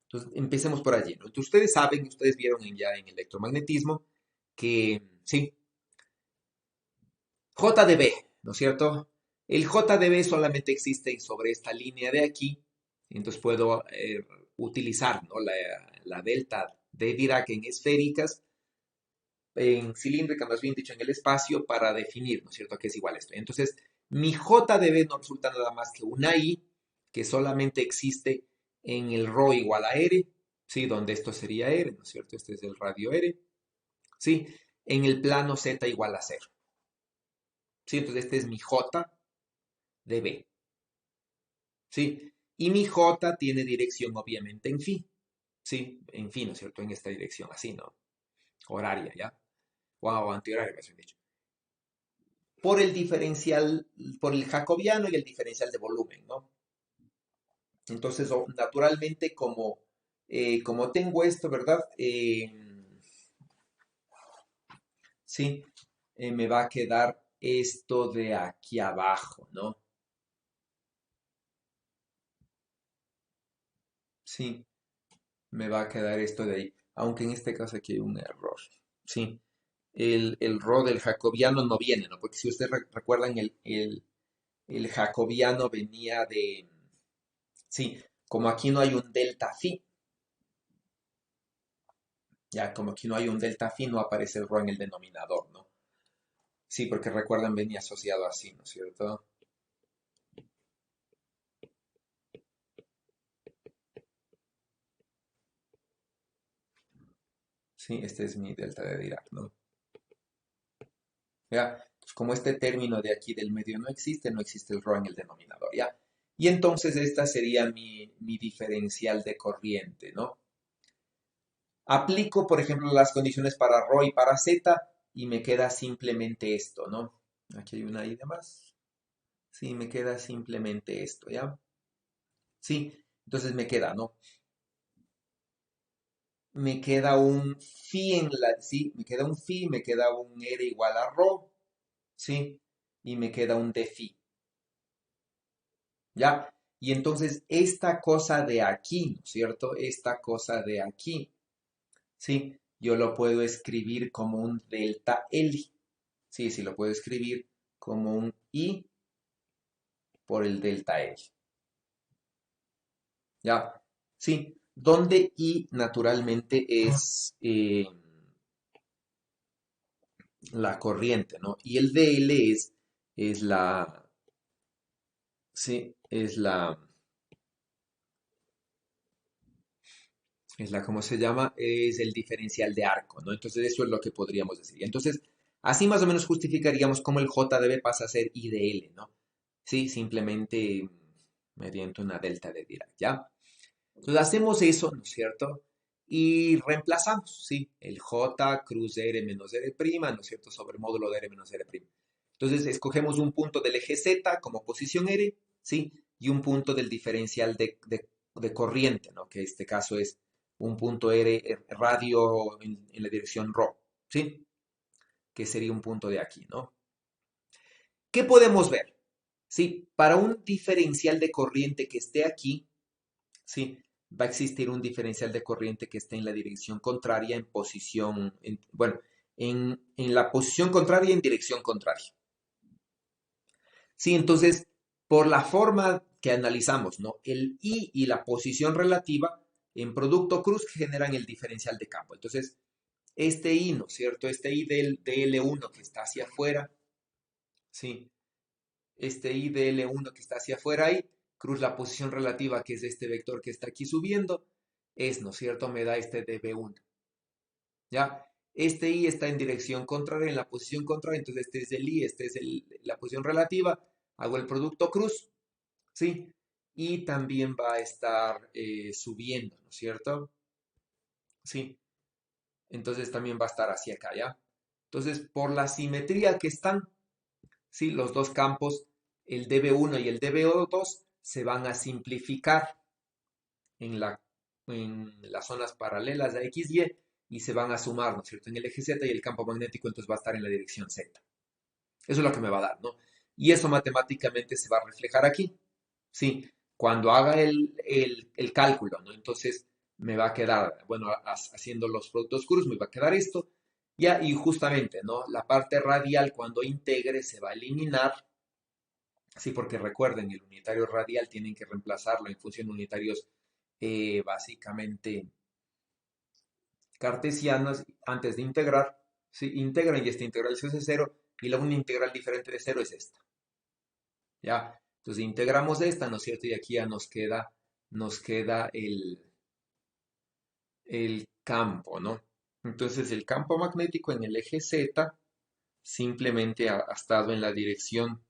Entonces, empecemos por allí, ¿no? Entonces, ustedes saben, ustedes vieron ya en electromagnetismo que, sí, J de B, ¿no es cierto? El J de B solamente existe sobre esta línea de aquí, entonces puedo utilizar, ¿no? La delta de Dirac en esféricas, en cilíndrica, más bien dicho, en el espacio, para definir, ¿no es cierto?, que es igual a esto. Entonces, mi J de B no resulta nada más que una I, que solamente existe en el ρ igual a R, ¿sí? Donde esto sería R, ¿no es cierto? Este es el radio R, ¿sí? En el plano Z igual a cero, ¿sí? Entonces, este es mi J de B, ¿sí? Y mi J tiene dirección, obviamente, en phi, ¿sí? En phi, ¿no es cierto? En esta dirección, así, ¿no? Horaria, ¿ya? O antihoraria, más bien dicho. Por el diferencial, por el jacobiano y el diferencial de volumen, ¿no? Entonces, naturalmente, como tengo esto, ¿verdad? Sí, me va a quedar esto de aquí abajo, ¿no? Sí, me va a quedar esto de ahí, aunque en este caso aquí hay un error. Sí, el rho del jacobiano no viene, ¿no? Porque si ustedes recuerdan, el jacobiano venía de, sí, como aquí no hay un delta phi, ya, como aquí no hay un delta phi, no aparece el rho en el denominador, ¿no? Sí, porque recuerdan, venía asociado así, ¿no es cierto? Sí, este es mi delta de Dirac, ¿no? ¿Ya? Pues como este término de aquí del medio no existe, no existe el ρ en el denominador, ¿ya? Y entonces esta sería mi diferencial de corriente, ¿no? Aplico, por ejemplo, las condiciones para ρ y para z y me queda simplemente esto, ¿no? Aquí hay una I de más. Sí, me queda simplemente esto, ¿ya? Sí, entonces me queda, ¿no? Me queda un phi sí, me queda un phi, me queda un R igual a ρ, ¿sí? Y me queda un d phi, ¿ya? Y entonces esta cosa de aquí, ¿no es cierto? Esta cosa de aquí, ¿sí? Yo lo puedo escribir como un delta L, ¿sí? Sí, lo puedo escribir como un I por el delta L, ¿ya? Sí, donde I naturalmente es la corriente, ¿no? Y el DL es la, sí, ¿cómo se llama? Es el diferencial de arco, ¿no? Entonces eso es lo que podríamos decir. Entonces, así más o menos justificaríamos cómo el JDB pasa a ser IDL, ¿no? Sí, simplemente mediante una delta de Dirac, ¿ya? Entonces hacemos eso, ¿no es cierto? Y reemplazamos, ¿sí? El J cruz R menos R', ¿no es cierto? Sobre el módulo de R menos R'. Entonces escogemos un punto del eje Z como posición R, ¿sí? Y un punto del diferencial de corriente, ¿no? Que en este caso es un punto R radio en la dirección ρ, ¿sí? Que sería un punto de aquí, ¿no? ¿Qué podemos ver? Sí, para un diferencial de corriente que esté aquí, sí, va a existir un diferencial de corriente que esté en la dirección contraria en posición, bueno, en la posición contraria en dirección contraria. Sí, entonces, por la forma que analizamos, ¿no? El I y la posición relativa en producto cruz generan el diferencial de campo. Entonces, este I, ¿no es cierto? Este I del L1 que está hacia afuera, sí, este I de L1 que está hacia afuera ahí, cruz la posición relativa que es este vector que está aquí subiendo, es, ¿no es cierto? Me da este dB1, ¿ya? Este I está en dirección contraria, en la posición contraria, entonces este es el I, este es la posición relativa, hago el producto cruz, ¿sí? Y también va a estar subiendo, ¿no es cierto? Sí, entonces también va a estar hacia acá, ¿ya? Entonces, por la simetría que están, ¿sí? Los dos campos, el dB1 y el dB2, se van a simplificar, en las zonas paralelas a X, y se van a sumar, ¿no es cierto?, en el eje Z y el campo magnético entonces va a estar en la dirección Z. Eso es lo que me va a dar, ¿no? Y eso matemáticamente se va a reflejar aquí, ¿sí? Cuando haga el cálculo, ¿no? Entonces me va a quedar, bueno, haciendo los productos cruz, me va a quedar esto, ya, y justamente, ¿no? La parte radial cuando integre se va a eliminar, sí, porque recuerden, el unitario radial tienen que reemplazarlo en función de unitarios básicamente cartesianas antes de integrar, ¿sí? Integran y esta integral se hace cero, y la única integral diferente de cero es esta. ¿Ya? Entonces integramos esta, ¿no es cierto? Y aquí ya nos queda el campo, ¿no? Entonces el campo magnético en el eje Z simplemente ha estado en la dirección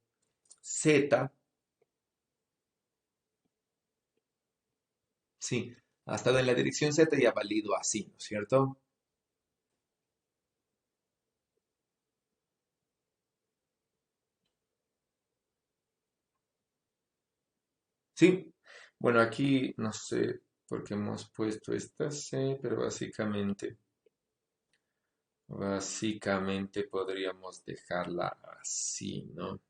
Z, sí, ha estado en la dirección Z y ha valido así, ¿no es cierto? Sí, bueno, aquí no sé por qué hemos puesto esta C, pero básicamente podríamos dejarla así, ¿no?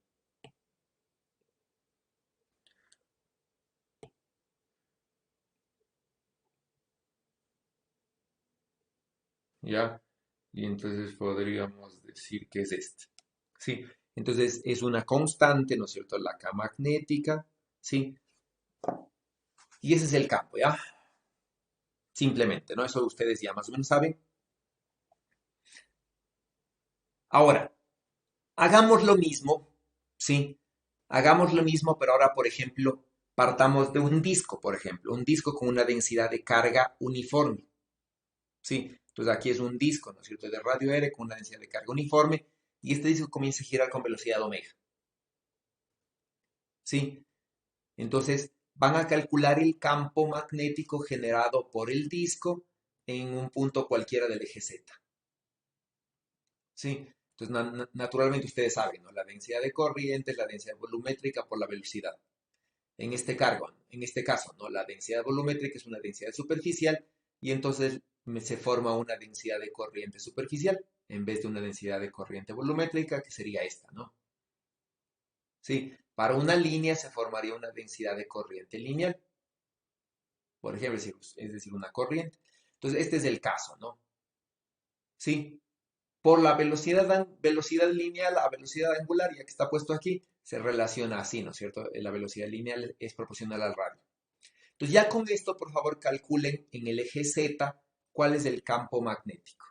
¿Ya? Y entonces podríamos decir que es este. ¿Sí? Entonces es una constante, ¿no es cierto? La K magnética, ¿sí? Y ese es el campo, ¿ya? Simplemente, ¿no? Eso ustedes ya más o menos saben. Ahora, hagamos lo mismo, ¿sí? Hagamos lo mismo, pero ahora, por ejemplo, partamos de un disco, por ejemplo, un disco con una densidad de carga uniforme, ¿sí? Entonces aquí es un disco, ¿no es cierto?, de radio R con una densidad de carga uniforme, y este disco comienza a girar con velocidad omega, ¿sí? Entonces van a calcular el campo magnético generado por el disco en un punto cualquiera del eje Z, ¿sí? Entonces, naturalmente ustedes saben, ¿no? La densidad de corriente es la densidad volumétrica por la velocidad. En este caso, ¿no? La densidad volumétrica es una densidad superficial, y entonces se forma una densidad de corriente superficial en vez de una densidad de corriente volumétrica, que sería esta, ¿no? Sí, para una línea se formaría una densidad de corriente lineal, por ejemplo, es decir, una corriente. Entonces, este es el caso, ¿no? Sí, por la velocidad lineal a velocidad angular, ya que está puesto aquí, se relaciona así, ¿no es cierto? La velocidad lineal es proporcional al radio. Entonces, ya con esto, por favor, calculen en el eje Z cuál es el campo magnético.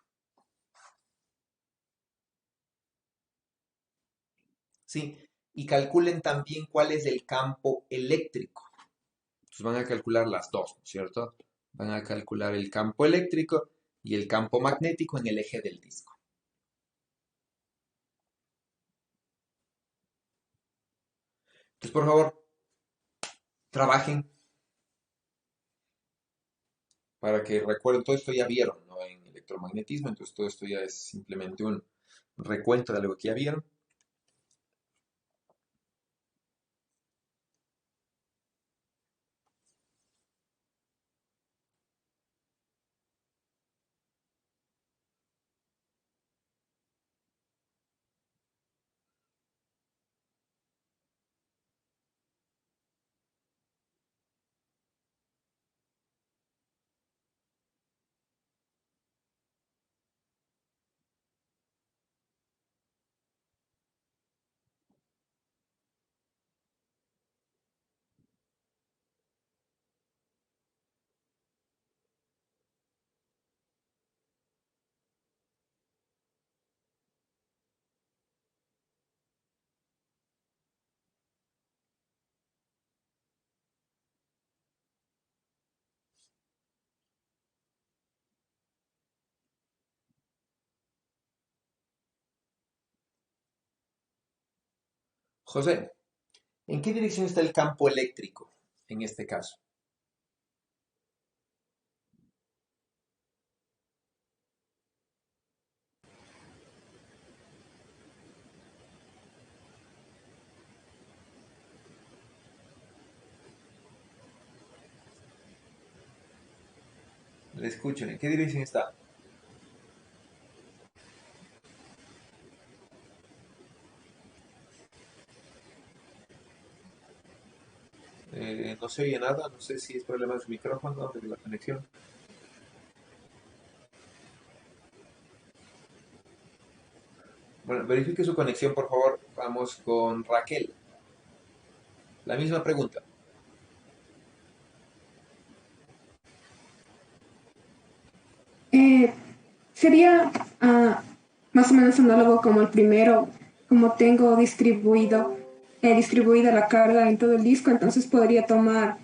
¿Sí? Y calculen también cuál es el campo eléctrico. Entonces van a calcular las dos, ¿no es cierto? Van a calcular el campo eléctrico y el campo magnético en el eje del disco. Entonces, por favor, trabajen para que recuerden, todo esto ya vieron, ¿no? En electromagnetismo, entonces todo esto ya es simplemente un recuento de algo que ya vieron. José, ¿en qué dirección está el campo eléctrico en este caso? Le escucho. ¿En qué dirección está? No se oye nada. No sé si es problema de su micrófono o de la conexión. Bueno, verifique su conexión, por favor. Vamos con Raquel. La misma pregunta. Eh, sería más o menos análogo como el primero, como tengo distribuida la carga en todo el disco, entonces podría tomar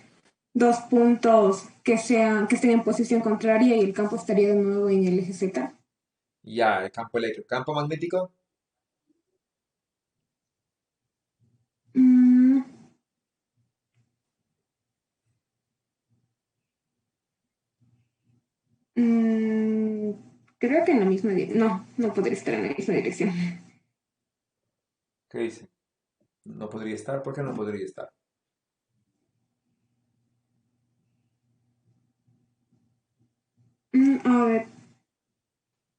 dos puntos que estén en posición contraria y el campo estaría de nuevo en el eje Z. Ya, el campo eléctrico. ¿Campo magnético? Mm, mm, creo que en la misma dirección. No, no podría estar en la misma dirección. ¿Qué dice? No podría estar. ¿Por qué no podría estar? A ver,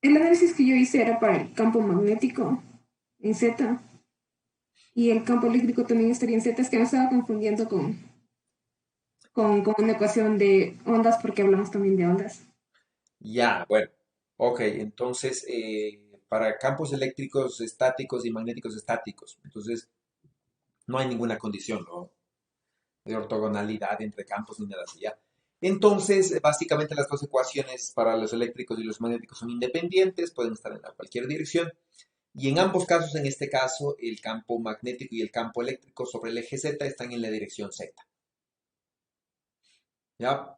el análisis que yo hice era para el campo magnético en Z. Y el campo eléctrico también estaría en Z, es que me estaba confundiendo con una ecuación de ondas porque hablamos también de ondas. Ya, bueno. Ok, entonces, para campos eléctricos estáticos y magnéticos estáticos, entonces no hay ninguna condición, ¿no? De ortogonalidad entre campos ni nada así, ¿ya? Entonces, básicamente las dos ecuaciones para los eléctricos y los magnéticos son independientes, pueden estar en cualquier dirección. Y en ambos casos, en este caso, el campo magnético y el campo eléctrico sobre el eje Z están en la dirección Z. ¿Ya?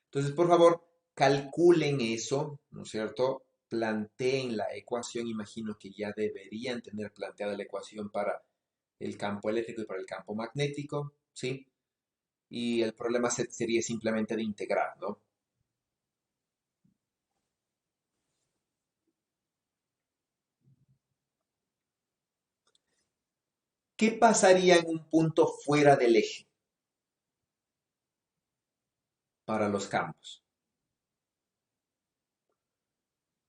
Entonces, por favor, calculen eso, ¿no es cierto? Planteen la ecuación. Imagino que ya deberían tener planteada la ecuación para el campo eléctrico y para el campo magnético, ¿sí? Y el problema sería simplemente de integrar, ¿no? ¿Qué pasaría en un punto fuera del eje para los campos?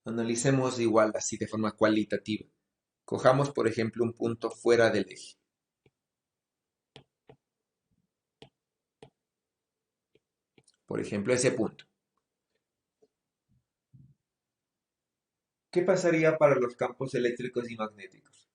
Analicemos igual así de forma cualitativa. Cojamos, por ejemplo, un punto fuera del eje. Por ejemplo, ese punto. ¿Qué pasaría para los campos eléctricos y magnéticos?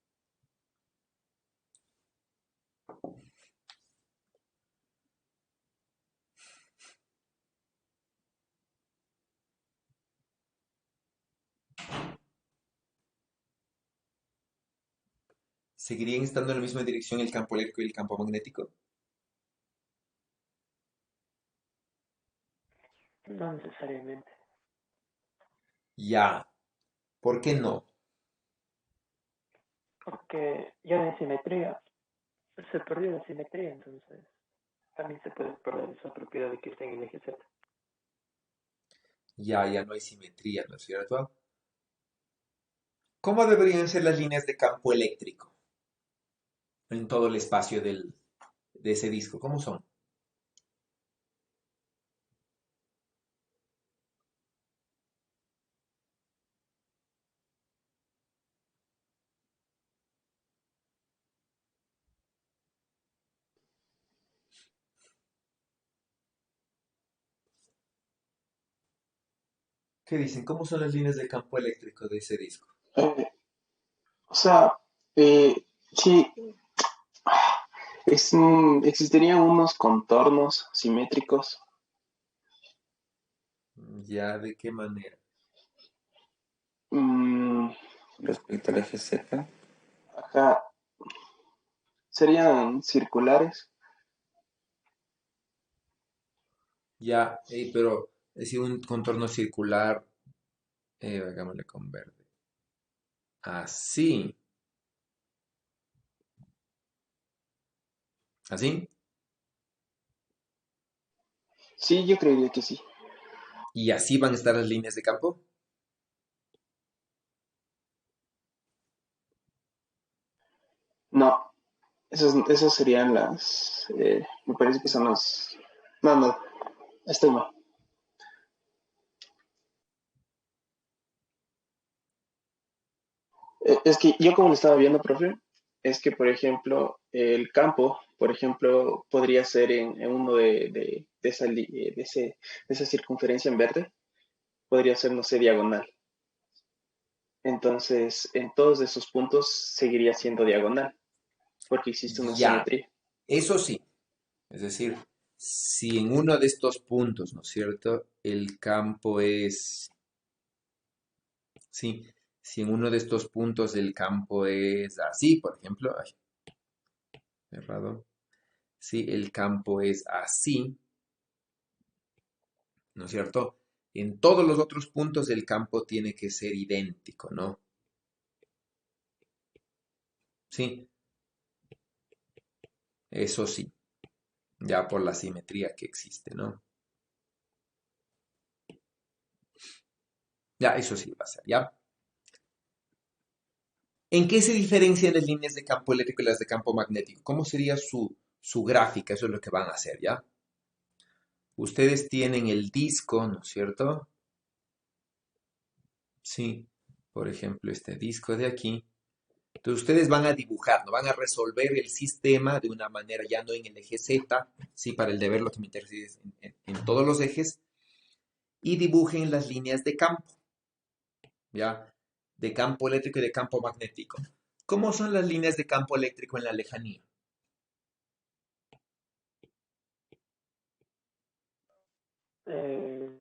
¿Seguirían estando en la misma dirección el campo eléctrico y el campo magnético? No necesariamente, Ya. ¿Por qué no? porque ya no hay simetría, se perdió la simetría, entonces también se puede perder esa propiedad de que está en el eje Z. Ya no hay simetría, ¿no es cierto? ¿Cómo deberían ser las líneas de campo eléctrico en todo el espacio de ese disco? ¿Cómo son? ¿Qué dicen? ¿Cómo son las líneas de campo eléctrico de ese disco? Eh, o sea, eh, sí, existirían unos contornos simétricos. Ya, ¿de qué manera? Mm, Respecto al eje Z, acá serían circulares. Ya, pero es decir, un contorno circular, hagámosle con verde. Así, así. Sí, yo creería que sí. Y así van a estar las líneas de campo. No, esas serían me parece que son las... No, no, estoy mal. Es que yo como lo estaba viendo, profe, es que, por ejemplo, el campo, por ejemplo, podría ser en uno de esa circunferencia en verde, podría ser, no sé, diagonal. Entonces, en todos esos puntos seguiría siendo diagonal, porque existe una Ya, simetría. eso sí. Es decir, si en uno de estos puntos, ¿no es cierto? El campo es, sí, si en uno de estos puntos el campo es así, por ejemplo, ay, errado. Si el campo es así, ¿no es cierto? En todos los otros puntos el campo tiene que ser idéntico, ¿no? Sí, eso sí, ya por la simetría que existe, ¿no? Ya, eso sí va a ser, ¿ya? ¿En qué se diferencian las líneas de campo eléctrico y las de campo magnético? ¿Cómo sería su gráfica? Eso es lo que van a hacer, ¿ya? Ustedes tienen el disco, ¿no es cierto? Sí, por ejemplo, este disco de aquí. Entonces ustedes van a dibujar, ¿no? Van a resolver el sistema de una manera ya no en el eje Z, sí, para el deber lo que me interesa es en todos los ejes, y dibujen las líneas de campo, ¿ya? De campo eléctrico y de campo magnético. ¿Cómo son las líneas de campo eléctrico en la lejanía? Eh,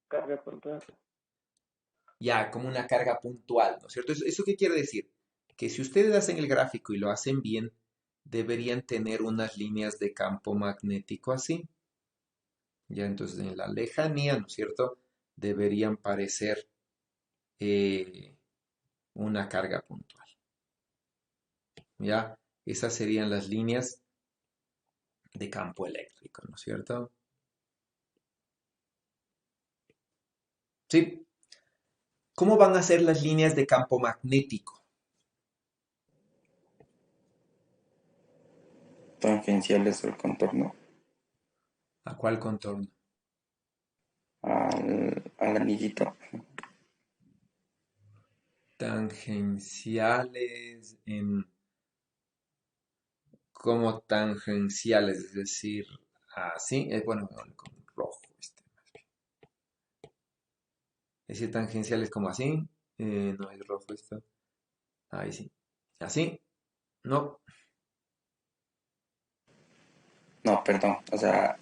carga puntual. Ya, como una carga puntual, ¿no es cierto? ¿Eso qué quiere decir? Que si ustedes hacen el gráfico y lo hacen bien, deberían tener unas líneas de campo magnético así. Ya, entonces en la lejanía, ¿no es cierto? Deberían parecer eh, una carga puntual. Ya, esas serían las líneas de campo eléctrico, ¿no es cierto? Sí. ¿Cómo van a ser las líneas de campo magnético? Tangenciales al contorno, ¿A cuál contorno? al anillito. Tangenciales en como tangenciales, es decir, así, bueno, con rojo, más bien. Es decir, tangenciales como así, no es rojo esto, ahí sí, así, no, No, perdón, o sea,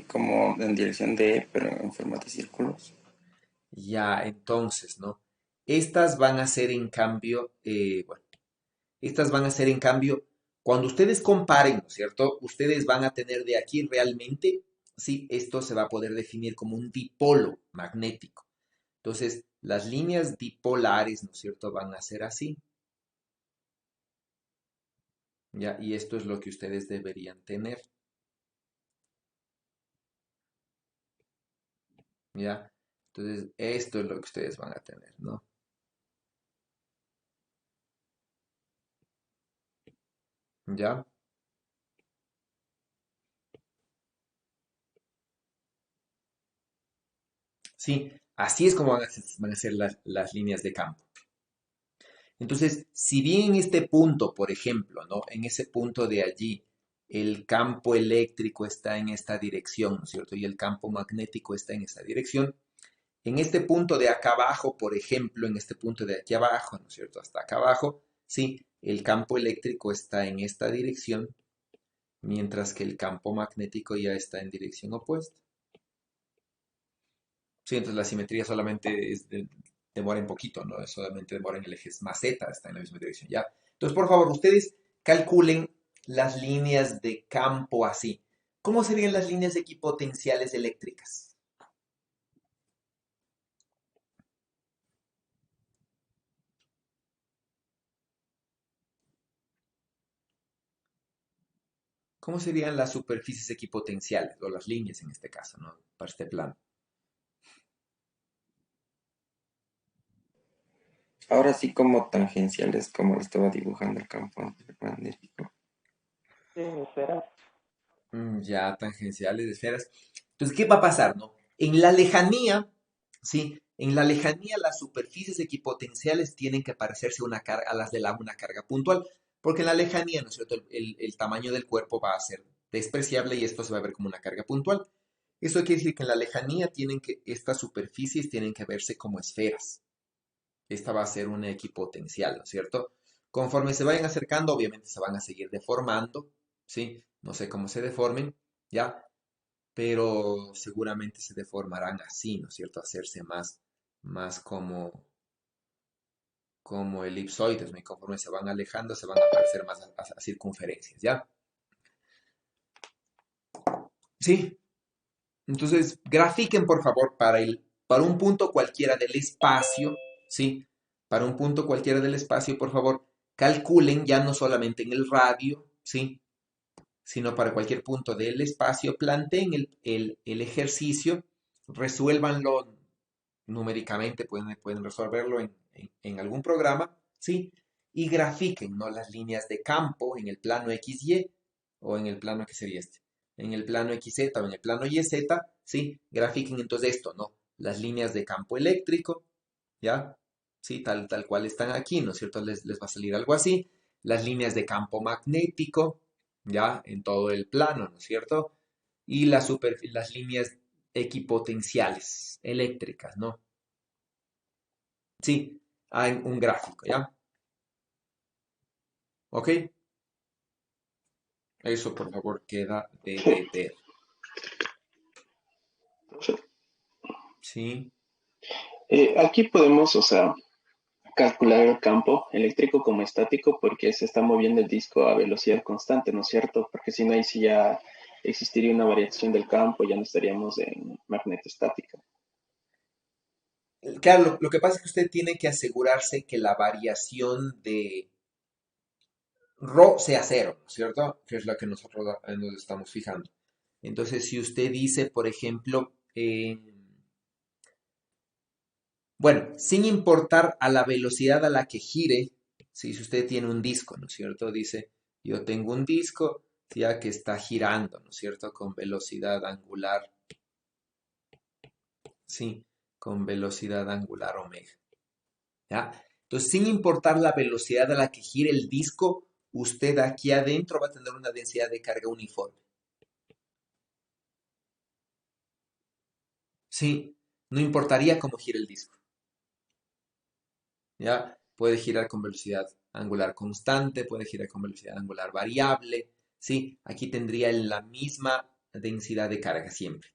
como en dirección de, pero en forma de círculos. ya, entonces, ¿no? Estas van a ser en cambio, bueno, estas van a ser en cambio, cuando ustedes comparen, ¿no es cierto? Ustedes van a tener de aquí realmente, sí, esto se va a poder definir como un dipolo magnético. Entonces, las líneas dipolares, ¿no es cierto?, van a ser así, ¿ya? Y esto es lo que ustedes deberían tener, ¿ya? Entonces, esto es lo que ustedes van a tener, ¿no? ¿Ya? Sí, así es como van a ser las líneas de campo. Entonces, si bien en este punto, por ejemplo, ¿no? En ese punto de allí, el campo eléctrico está en esta dirección, ¿no es cierto? Y el campo magnético está en esta dirección. En este punto de acá abajo, por ejemplo, en este punto de aquí abajo, ¿no es cierto? Hasta acá abajo, sí, el campo eléctrico está en esta dirección, mientras que el campo magnético ya está en dirección opuesta. Sí, entonces la simetría solamente demora un poquito, ¿no? Solamente demora en el eje más z, está en la misma dirección, ¿ya? Entonces, por favor, ustedes calculen las líneas de campo así. ¿Cómo serían las líneas equipotenciales eléctricas? ¿Cómo serían las superficies equipotenciales, o las líneas en este caso, ¿no? Para este plano. Ahora sí como tangenciales, como lo estaba dibujando el campo magnético. Sí, esferas. Ya, tangenciales de esferas. Entonces, ¿qué va a pasar, no? En la lejanía, ¿sí? En la lejanía, las superficies equipotenciales tienen que parecerse a las de una carga puntual, porque en la lejanía, ¿no es cierto?, el tamaño del cuerpo va a ser despreciable y esto se va a ver como una carga puntual. Eso quiere decir que en la lejanía estas superficies tienen que verse como esferas. Esta va a ser una equipotencial, ¿no es cierto? Conforme se vayan acercando, obviamente se van a seguir deformando, ¿sí? No sé cómo se deformen, ¿ya? Pero seguramente se deformarán así, ¿no es cierto? Hacerse más como elipsoides, ¿no? Y conforme se van alejando, se van a parecer más a circunferencias, ¿ya? Sí, entonces grafiquen por favor para un punto cualquiera del espacio, ¿sí? Para un punto cualquiera del espacio, por favor, calculen ya no solamente en el radio, ¿sí? Sino para cualquier punto del espacio, planteen el ejercicio, resuélvanlo numéricamente, pueden resolverlo en algún programa, ¿sí? Y grafiquen, ¿no? Las líneas de campo en el plano XY o en el plano que sería este, en el plano XZ o en el plano YZ, ¿sí? Grafiquen entonces esto, ¿no? Las líneas de campo eléctrico, ¿ya? Sí, tal cual están aquí, ¿no es cierto? Les va a salir algo así. Las líneas de campo magnético, ¿ya? En todo el plano, ¿no es cierto? Y las líneas equipotenciales eléctricas, ¿no? Sí, hay un gráfico, ¿ya? ¿Ok? Eso por favor queda de ver. Sí, Aquí podemos, o sea, calcular el campo eléctrico como estático porque se está moviendo el disco a velocidad constante, ¿no es cierto? Porque si no, ahí sí ya existiría una variación del campo, ya no estaríamos en magnetostática. claro, lo que pasa es que usted tiene que asegurarse que la variación de Rho sea cero, ¿no es cierto? Que es la que nosotros nos estamos fijando. Entonces, si usted dice, por ejemplo, bueno, sin importar a la velocidad a la que gire, si usted tiene un disco, ¿no es cierto? Dice, yo tengo un disco ya que está girando, ¿no es cierto? Con velocidad angular, sí, con velocidad angular omega, ¿ya? Entonces, sin importar la velocidad a la que gire el disco, usted aquí adentro va a tener una densidad de carga uniforme. Sí, no importaría cómo gire el disco. ¿Ya? Puede girar con velocidad angular constante, puede girar con velocidad angular variable, ¿sí? Aquí tendría la misma densidad de carga siempre,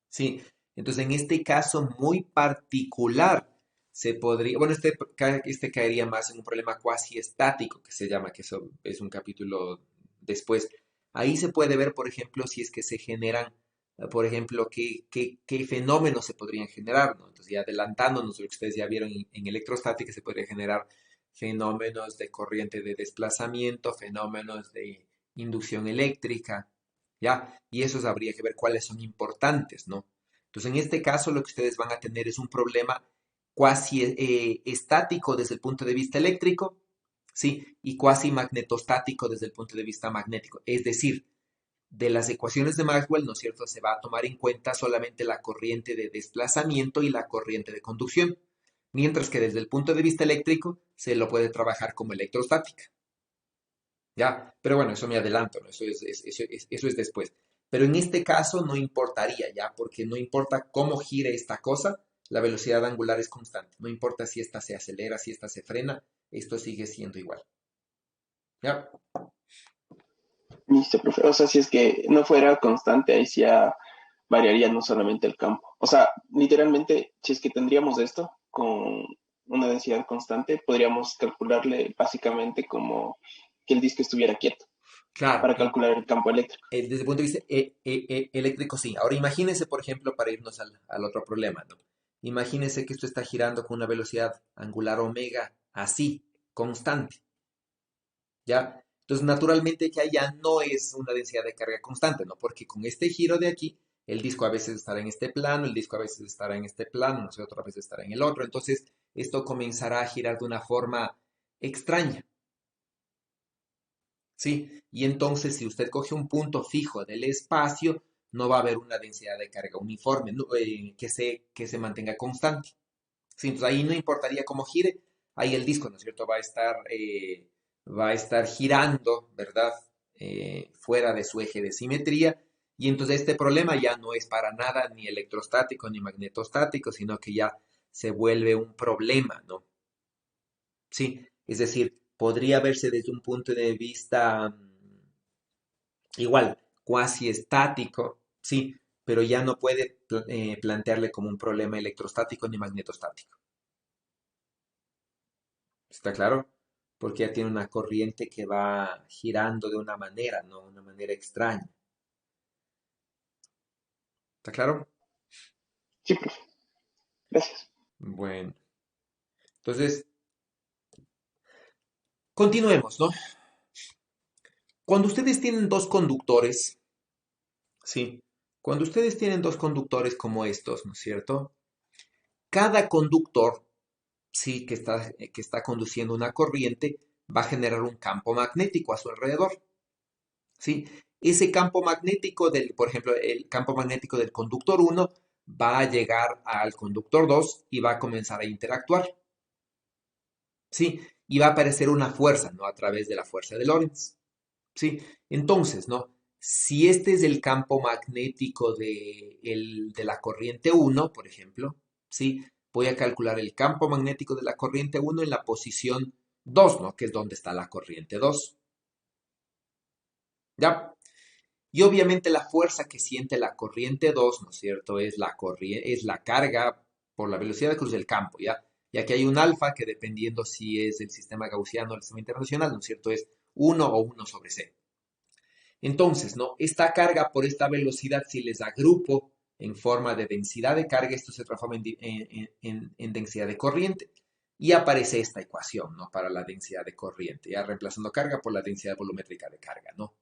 ¿sí? Entonces, en este caso muy particular, se podría, bueno, este caería más en un problema cuasi estático, que se llama, que eso es un capítulo después. Ahí se puede ver, por ejemplo, si es que se generan, por ejemplo, qué fenómenos se podrían generar, ¿no? Entonces, ya adelantándonos lo que ustedes ya vieron en electrostática, se podría generar fenómenos de corriente de desplazamiento, fenómenos de inducción eléctrica, ¿ya? Y esos habría que ver cuáles son importantes, ¿no? Entonces, en este caso, lo que ustedes van a tener es un problema cuasi estático desde el punto de vista eléctrico, ¿sí? Y cuasi magnetostático desde el punto de vista magnético. Es decir, de las ecuaciones de Maxwell, ¿no es cierto?, se va a tomar en cuenta solamente la corriente de desplazamiento y la corriente de conducción, mientras que desde el punto de vista eléctrico se lo puede trabajar como electrostática. ¿Ya? Pero bueno, eso me adelanto, ¿no? Eso es después. Pero en este caso no importaría, ¿ya? Porque no importa cómo gire esta cosa, la velocidad angular es constante. No importa si esta se acelera, si esta se frena, esto sigue siendo igual. ¿Ya? Listo, profe. O sea, si es que no fuera constante, ahí sí ya variaría no solamente el campo. O sea, literalmente, si es que tendríamos esto con una densidad constante, podríamos calcularle básicamente como que el disco estuviera quieto Claro, para calcular el campo eléctrico. desde el punto de vista eléctrico, sí. Ahora imagínense, por ejemplo, para irnos al otro problema, ¿no? Imagínense que esto está girando con una velocidad angular omega así, constante, ¿ya? Entonces, naturalmente que allá no es una densidad de carga constante, ¿no? Porque con este giro de aquí, el disco a veces estará en este plano, el disco a veces estará en este plano, no sé, otra vez estará en el otro. Entonces, esto comenzará a girar de una forma extraña, ¿sí? Y entonces, si usted coge un punto fijo del espacio, no va a haber una densidad de carga uniforme, que se mantenga constante. Sí, entonces ahí no importaría cómo gire, ahí el disco, ¿no es cierto? Va a estar girando, ¿verdad? Fuera de su eje de simetría. Y entonces este problema ya no es para nada ni electrostático ni magnetostático, sino que ya se vuelve un problema, ¿no? Sí, es decir, podría verse desde un punto de vista igual, cuasi estático, sí, pero ya no puede plantearle como un problema electrostático ni magnetostático. ¿Está claro? Porque ya tiene una corriente que va girando de una manera, ¿no? Una manera extraña. ¿Está claro? Sí, profe. Gracias. Bueno, entonces, continuemos, ¿no? Cuando ustedes tienen dos conductores, ¿sí? Cuando ustedes tienen dos conductores como estos, ¿no es cierto? Cada conductor, sí, que está conduciendo una corriente, va a generar un campo magnético a su alrededor, ¿sí? Ese campo magnético por ejemplo, el campo magnético del conductor 1 va a llegar al conductor 2 y va a comenzar a interactuar, ¿sí? Y va a aparecer una fuerza, ¿no? A través de la fuerza de Lorentz, ¿sí? Entonces, ¿no? Si este es el campo magnético de la corriente 1, por ejemplo, ¿sí? Voy a calcular el campo magnético de la corriente 1 en la posición 2, ¿no? Que es donde está la corriente 2. ¿Ya? Y obviamente la fuerza que siente la corriente 2, ¿no es cierto? Es la carga por la velocidad de cruz del campo, ¿ya? Ya que hay un alfa que dependiendo si es el sistema gaussiano o el sistema internacional, ¿no es cierto? Es 1 o 1 sobre c. Entonces, ¿no? Esta carga por esta velocidad, si les agrupo en forma de densidad de carga, esto se transforma en densidad de corriente. Y aparece esta ecuación, ¿no? Para la densidad de corriente, ya reemplazando carga por la densidad volumétrica de carga, ¿no?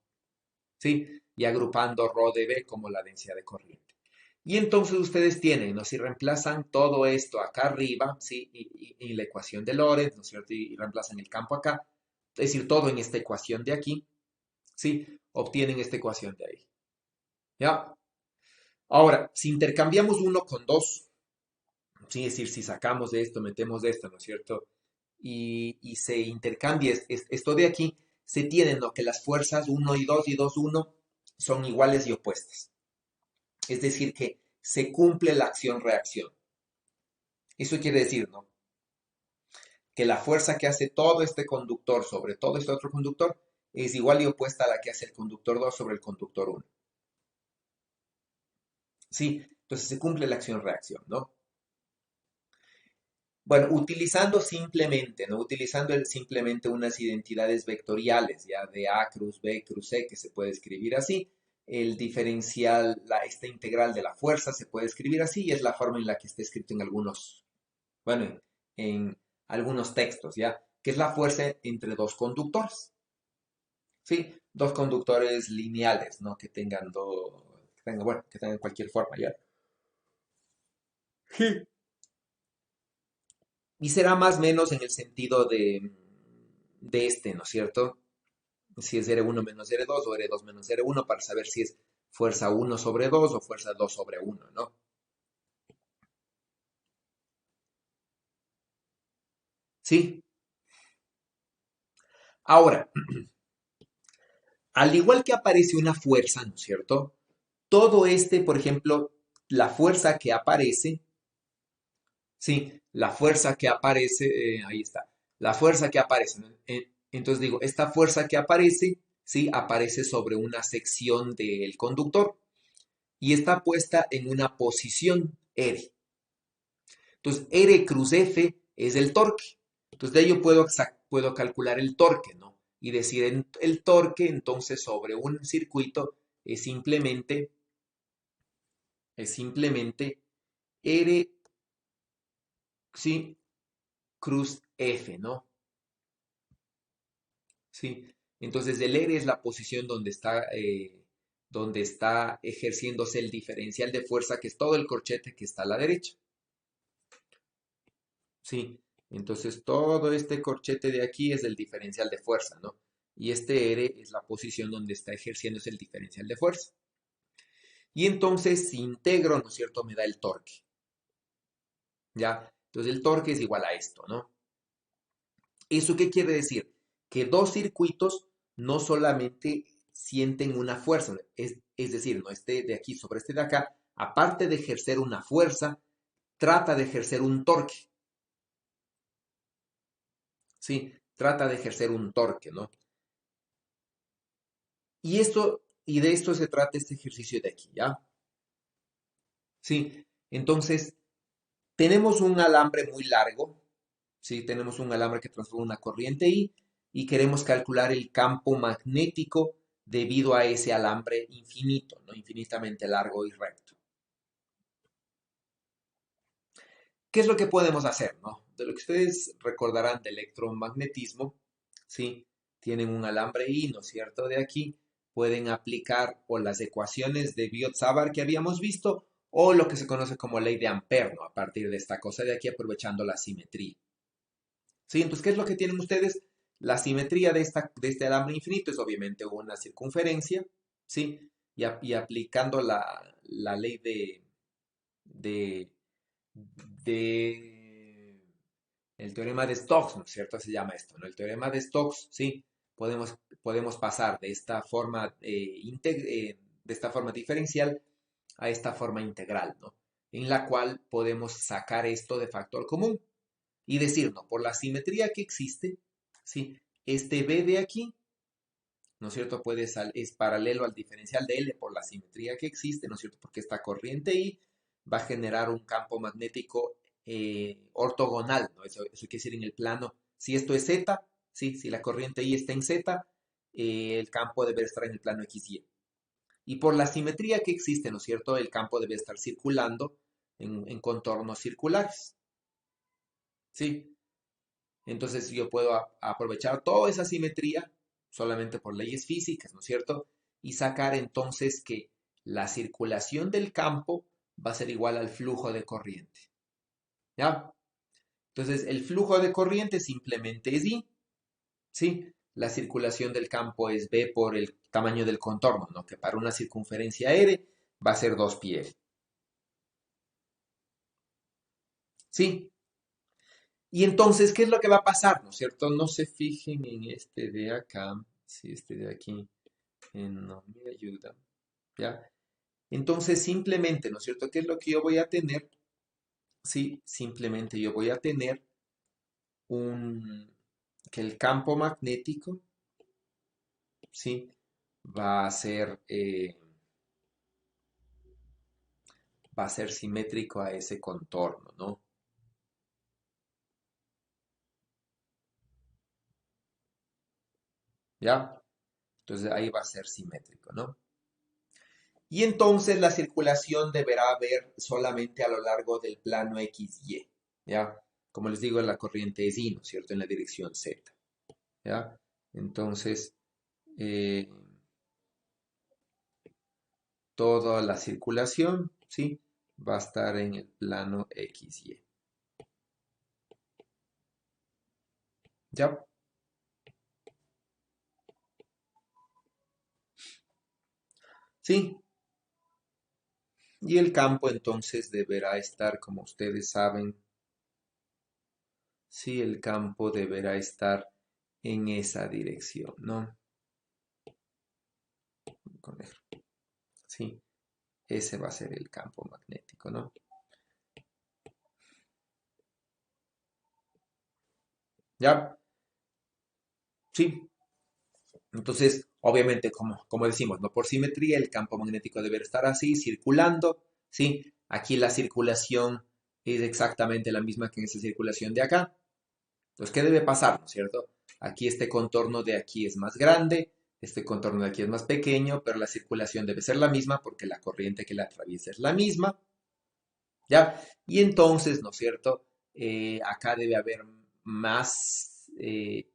¿Sí? Y agrupando ρ de B como la densidad de corriente. Y entonces ustedes tienen, ¿no? Si reemplazan todo esto acá arriba, ¿sí? Y la ecuación de Lorentz, ¿no es cierto? Y reemplazan el campo acá, es decir, todo en esta ecuación de aquí, ¿sí? Obtienen esta ecuación de ahí. ¿Ya? Ahora, si intercambiamos 1 con 2, ¿sí? Es decir, si sacamos de esto, metemos de esto, ¿no es cierto? Y se intercambia esto de aquí, se tienen, ¿no? Que las fuerzas 1 y 2 y 2, 1 son iguales y opuestas. Es decir, que se cumple la acción-reacción. Eso quiere decir, ¿no? Que la fuerza que hace todo este conductor sobre todo este otro conductor es igual y opuesta a la que hace el conductor 2 sobre el conductor 1. Sí, entonces se cumple la acción-reacción, ¿no? Bueno, utilizando simplemente, ¿no? Utilizando simplemente unas identidades vectoriales, ya de A cruz B cruz C, que se puede escribir así. El diferencial, esta integral de la fuerza se puede escribir así y es la forma en la que está escrito en algunos, bueno, en algunos textos, ¿ya? Que es la fuerza entre dos conductores, ¿sí? Dos conductores lineales, ¿no? Bueno, que tengan cualquier forma, ¿ya? Sí. Y será más o menos en el sentido de este, ¿no es cierto? Si es R1 menos R2 o R2 menos R1 para saber si es fuerza 1 sobre 2 o fuerza 2 sobre 1, ¿no? ¿Sí? Ahora, al igual que aparece una fuerza, ¿no es cierto? Todo este, por ejemplo, la fuerza que aparece, ¿sí? La fuerza que aparece, ahí está, la fuerza que aparece, ¿no? Entonces digo, esta fuerza que aparece, ¿sí? Aparece sobre una sección del conductor y está puesta en una posición R. Entonces, R cruz F es el torque. Entonces, de ello puedo calcular el torque, ¿no? Y decir el torque, entonces, sobre un circuito es simplemente R, ¿sí? Cruz F, ¿no? ¿Sí? Entonces, el R es la posición donde está ejerciéndose el diferencial de fuerza, que es todo el corchete que está a la derecha. ¿Sí? Entonces, todo este corchete de aquí es el diferencial de fuerza, ¿no? Y este R es la posición donde está ejerciéndose el diferencial de fuerza. Y entonces, si integro, ¿no es cierto?, me da el torque. ¿Ya? Entonces, el torque es igual a esto, ¿no? ¿Eso qué quiere decir? Que dos circuitos no solamente sienten una fuerza, es decir, no este de aquí sobre este de acá, aparte de ejercer una fuerza, trata de ejercer un torque. ¿Sí? Trata de ejercer un torque, ¿no? Y de esto se trata este ejercicio de aquí, ¿ya? Sí, entonces tenemos un alambre muy largo, ¿sí? Tenemos un alambre que transforma una corriente I y queremos calcular el campo magnético debido a ese alambre infinito, ¿no? Infinitamente largo y recto. ¿Qué es lo que podemos hacer, no? De lo que ustedes recordarán del electromagnetismo, ¿sí? Tienen un alambre I, ¿no es cierto? De aquí pueden aplicar o las ecuaciones de Biot-Savart que habíamos visto o lo que se conoce como ley de Ampère, ¿no? A partir de esta cosa de aquí aprovechando la simetría. ¿Sí? Entonces, ¿qué es lo que tienen ustedes? La simetría de este alambre infinito es obviamente una circunferencia, ¿sí? Y aplicando la ley de, de el teorema de Stokes, ¿no es cierto? Se llama esto, ¿no? El teorema de Stokes, ¿sí? Podemos pasar de esta forma, de esta forma diferencial a esta forma integral, ¿no? En la cual podemos sacar esto de factor común y decir, no, por la simetría que existe, ¿sí? Este B de aquí, ¿no es cierto? Es paralelo al diferencial de L por la simetría que existe, ¿no es cierto? Porque esta corriente I va a generar un campo magnético ortogonal, ¿no? Eso quiere decir en el plano, si esto es Z, ¿sí? Si la corriente I está en Z, el campo debe estar en el plano XY. Y por la simetría que existe, ¿no es cierto? El campo debe estar circulando en contornos circulares, ¿sí? Entonces yo puedo aprovechar toda esa simetría solamente por leyes físicas, ¿no es cierto? Y sacar entonces que la circulación del campo va a ser igual al flujo de corriente. ¿Ya? Entonces el flujo de corriente simplemente es I, ¿sí? La circulación del campo es B por el tamaño del contorno, ¿no? Que para una circunferencia R va a ser 2πr. ¿Sí? Y entonces, ¿qué es lo que va a pasar? ¿No es cierto? No se fijen en este de acá, si este de aquí no me ayuda, ¿ya? Entonces, simplemente, ¿no es cierto? ¿Qué es lo que yo voy a tener? Sí, simplemente yo voy a tener que el campo magnético, ¿sí? Va a ser simétrico a ese contorno, ¿no? ¿Ya? Entonces ahí va a ser simétrico, ¿no? Y entonces la circulación deberá haber solamente a lo largo del plano XY, ¿ya? Como les digo, la corriente es I, ¿no es cierto? En la dirección Z, ¿ya? Entonces, eh, toda la circulación, ¿sí? Va a estar en el plano XY, ¿ya? Sí, y el campo entonces deberá estar, como ustedes saben, sí, el campo deberá estar en esa dirección, ¿no? Con negro. Sí, ese va a ser el campo magnético, ¿no? ¿Ya? Sí. Entonces, obviamente, como decimos, ¿no? Por simetría, el campo magnético debe estar así, circulando, ¿sí? Aquí la circulación es exactamente la misma que en esa circulación de acá. Entonces, ¿qué debe pasar, no es cierto? Aquí este contorno de aquí es más grande, este contorno de aquí es más pequeño, pero la circulación debe ser la misma porque la corriente que la atraviesa es la misma, ¿ya? Y entonces, ¿no es cierto? Acá debe haber más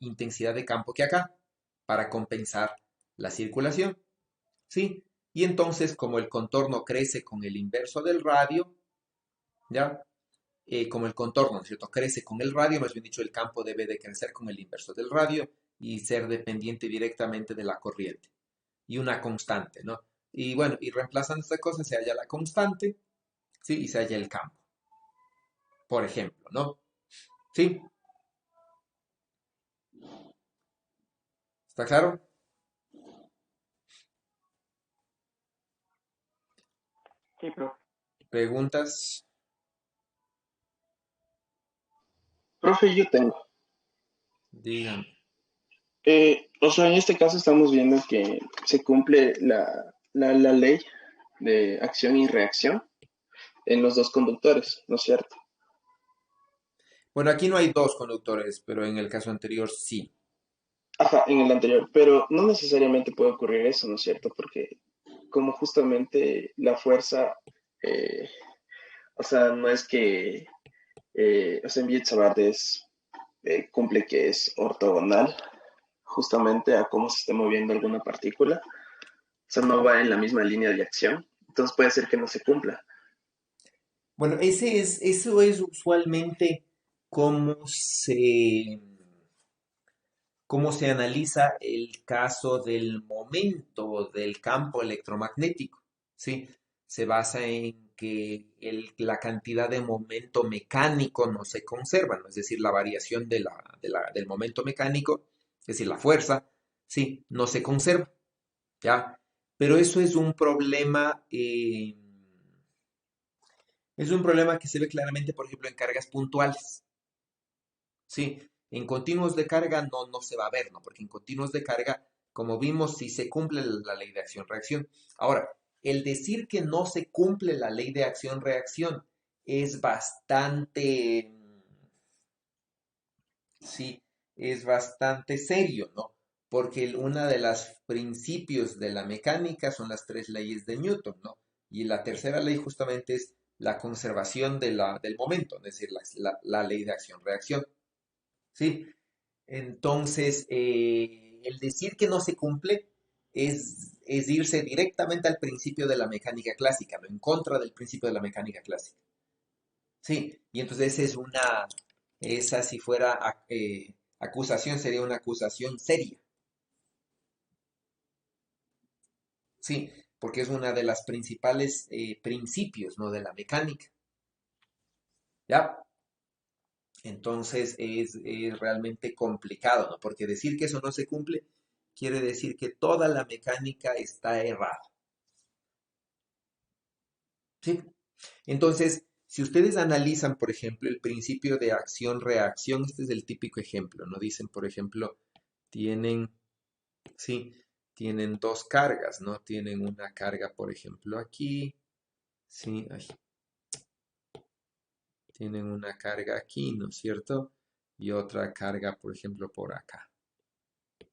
intensidad de campo que acá para compensar la circulación, ¿sí? Y entonces, como el contorno crece con el inverso del radio, ¿ya? Como el contorno, ¿no es cierto? Crece con el radio, más bien dicho, el campo debe de crecer con el inverso del radio y ser dependiente directamente de la corriente. Y una constante, ¿no? Y bueno, y reemplazando esta cosa se halla la constante, ¿sí? Y se halla el campo, por ejemplo, ¿no? ¿Sí? ¿Está claro? Sí, profe. ¿Preguntas? Profe, yo tengo. Dígame. O sea, en este caso estamos viendo que se cumple la ley de acción y reacción en los dos conductores, ¿no es cierto? Bueno, aquí no hay dos conductores, pero en el caso anterior sí. Ajá, en el anterior, pero no necesariamente puede ocurrir eso, ¿no es cierto? Porque como justamente la fuerza, eh, o sea, no es que, o sea, en Biot-Savart cumple que es ortogonal justamente a cómo se esté moviendo alguna partícula, o sea, no va en la misma línea de acción, entonces puede ser que no se cumpla. Bueno, eso es usualmente cómo se, cómo se analiza el caso del momento del campo electromagnético, ¿sí? Se basa en que la cantidad de momento mecánico no se conserva, ¿no? Es decir, la variación del momento mecánico, es decir, la fuerza, ¿sí? No se conserva, ¿ya? Pero eso es un problema que se ve claramente, por ejemplo, en cargas puntuales. Sí, en continuos de carga no se va a ver, ¿no? Porque en continuos de carga, como vimos, sí se cumple la ley de acción-reacción. Ahora, el decir que no se cumple la ley de acción-reacción es bastante, sí, es bastante serio, ¿no? Porque una de los principios de la mecánica son las tres leyes de Newton, ¿no? Y la tercera ley justamente es la conservación del momento, es decir, la ley de acción-reacción. ¿Sí? Entonces, el decir que no se cumple es irse directamente al principio de la mecánica clásica, ¿no? En contra del principio de la mecánica clásica. Sí, y entonces esa si fuera acusación, sería una acusación seria. Sí, porque es una de las principales principios, ¿no? De la mecánica. ¿Ya? Entonces es realmente complicado, ¿no? Porque decir que eso no se cumple quiere decir que toda la mecánica está errada. ¿Sí? Entonces, si ustedes analizan, por ejemplo, el principio de acción-reacción, este es el típico ejemplo, ¿no? Dicen, por ejemplo, tienen, sí, tienen dos cargas, ¿no? Tienen una carga, por ejemplo, aquí, sí, ay, tienen una carga aquí, ¿no es cierto? Y otra carga, por ejemplo, por acá.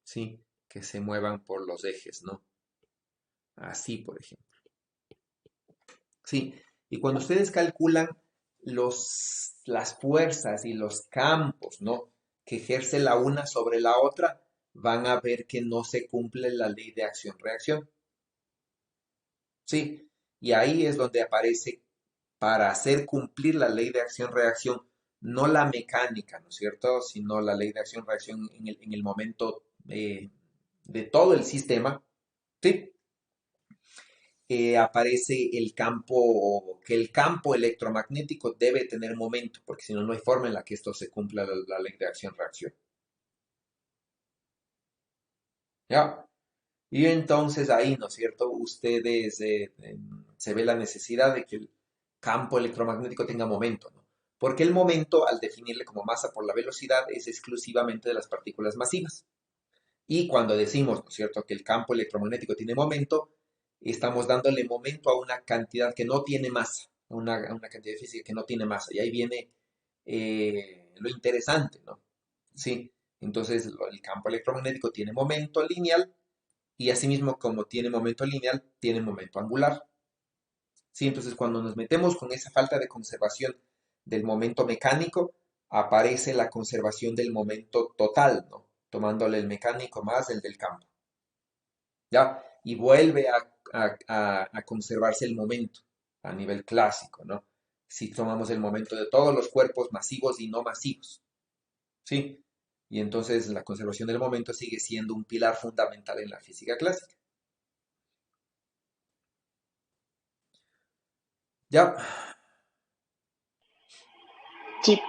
¿Sí? Que se muevan por los ejes, ¿no? Así, por ejemplo. Sí, y cuando ustedes calculan las fuerzas y los campos, ¿no? Que ejerce la una sobre la otra, van a ver que no se cumple la ley de acción-reacción. Sí, y ahí es donde aparece para hacer cumplir la ley de acción-reacción, no la mecánica, ¿no es cierto? Sino la ley de acción-reacción en el momento de todo el sistema. Sí, aparece que el campo electromagnético debe tener momento, porque si no, no hay forma en la que esto se cumpla la ley de acción-reacción. ¿Ya? Y entonces ahí, ¿no es cierto? Ustedes se ve la necesidad de que el campo electromagnético tenga momento, ¿no? Porque el momento, al definirle como masa por la velocidad, es exclusivamente de las partículas masivas. Y cuando decimos, ¿no es cierto?, que el campo electromagnético tiene momento, estamos dándole momento a una cantidad que no tiene masa, a una cantidad física que no tiene masa. Y ahí viene lo interesante, ¿no? Sí, entonces el campo electromagnético tiene momento lineal y asimismo como tiene momento lineal, tiene momento angular. Sí, entonces cuando nos metemos con esa falta de conservación del momento mecánico, aparece la conservación del momento total, ¿no? Tomándole el mecánico más el del campo, ¿ya? Y vuelve a conservarse el momento a nivel clásico, ¿no? Si tomamos el momento de todos los cuerpos masivos y no masivos, ¿sí? Y entonces la conservación del momento sigue siendo un pilar fundamental en la física clásica. ¿Ya? Sí,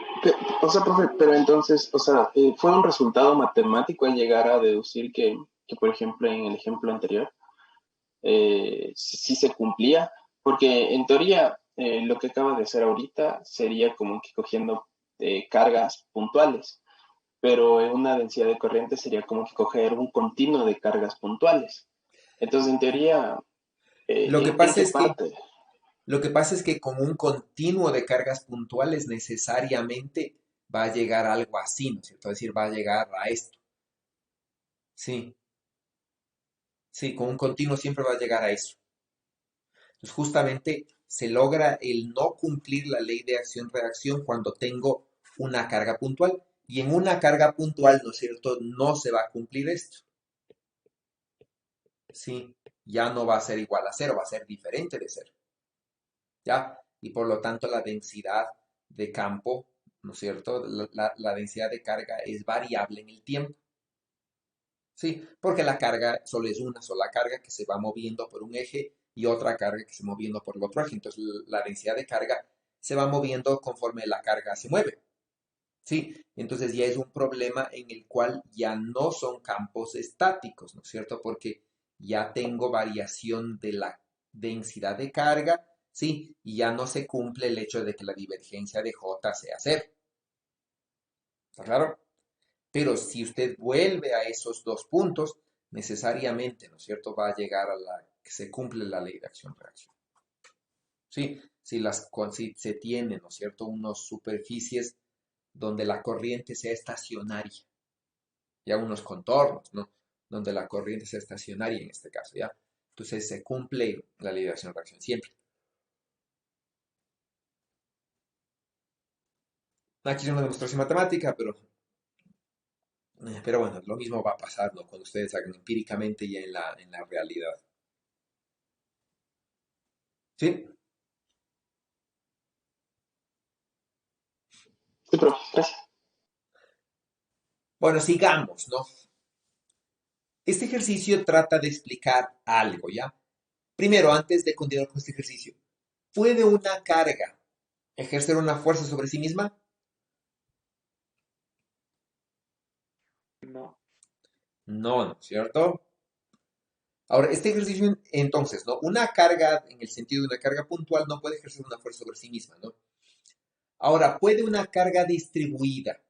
o sea, profe, pero entonces, o sea, ¿fue un resultado matemático el llegar a deducir que, por ejemplo, en el ejemplo anterior, sí se cumplía? Porque en teoría, lo que acaba de hacer ahorita sería como que cogiendo cargas puntuales, pero en una densidad de corriente sería como que coger un continuo de cargas puntuales. Entonces, en teoría, Lo que ¿en pasa qué es que parte? Lo que pasa es que con un continuo de cargas puntuales necesariamente va a llegar a algo así, ¿no es cierto? Es decir, va a llegar a esto. Sí, sí, con un continuo siempre va a llegar a eso. Entonces, justamente se logra el no cumplir la ley de acción-reacción cuando tengo una carga puntual. Y en una carga puntual, ¿no es cierto? No se va a cumplir esto. Sí, ya no va a ser igual a cero, va a ser diferente de cero. ¿Ya? Y por lo tanto la densidad de campo, ¿no es cierto? La densidad de carga es variable en el tiempo, ¿sí? Porque la carga solo es una sola carga que se va moviendo por un eje y otra carga que se va moviendo por el otro eje. Entonces la densidad de carga se va moviendo conforme la carga se mueve, ¿sí? Entonces ya es un problema en el cual ya no son campos estáticos, ¿no es cierto? Porque ya tengo variación de la densidad de carga, ¿sí? Y ya no se cumple el hecho de que la divergencia de J sea cero. ¿Está claro? Pero si usted vuelve a esos dos puntos, necesariamente, ¿no es cierto?, va a llegar a la que se cumple la ley de acción-reacción. ¿Sí? Si se tiene, ¿no es cierto?, unas superficies donde la corriente sea estacionaria, ya unos contornos, ¿no? Donde la corriente sea estacionaria en este caso, ¿ya? Entonces se cumple la ley de acción-reacción siempre. Aquí es una demostración matemática, pero bueno, lo mismo va a pasar, ¿no? Cuando ustedes hagan empíricamente ya en la realidad. ¿Sí? Sí, profe, gracias. Bueno, sigamos, ¿no? Este ejercicio trata de explicar algo, ¿ya? Primero, antes de continuar con este ejercicio, ¿puede una carga ejercer una fuerza sobre sí misma? No, No, ¿no es cierto? Ahora, este ejercicio, entonces, ¿no? Una carga, en el sentido de una carga puntual, no puede ejercer una fuerza sobre sí misma, ¿no? Ahora, ¿puede una carga distribuida,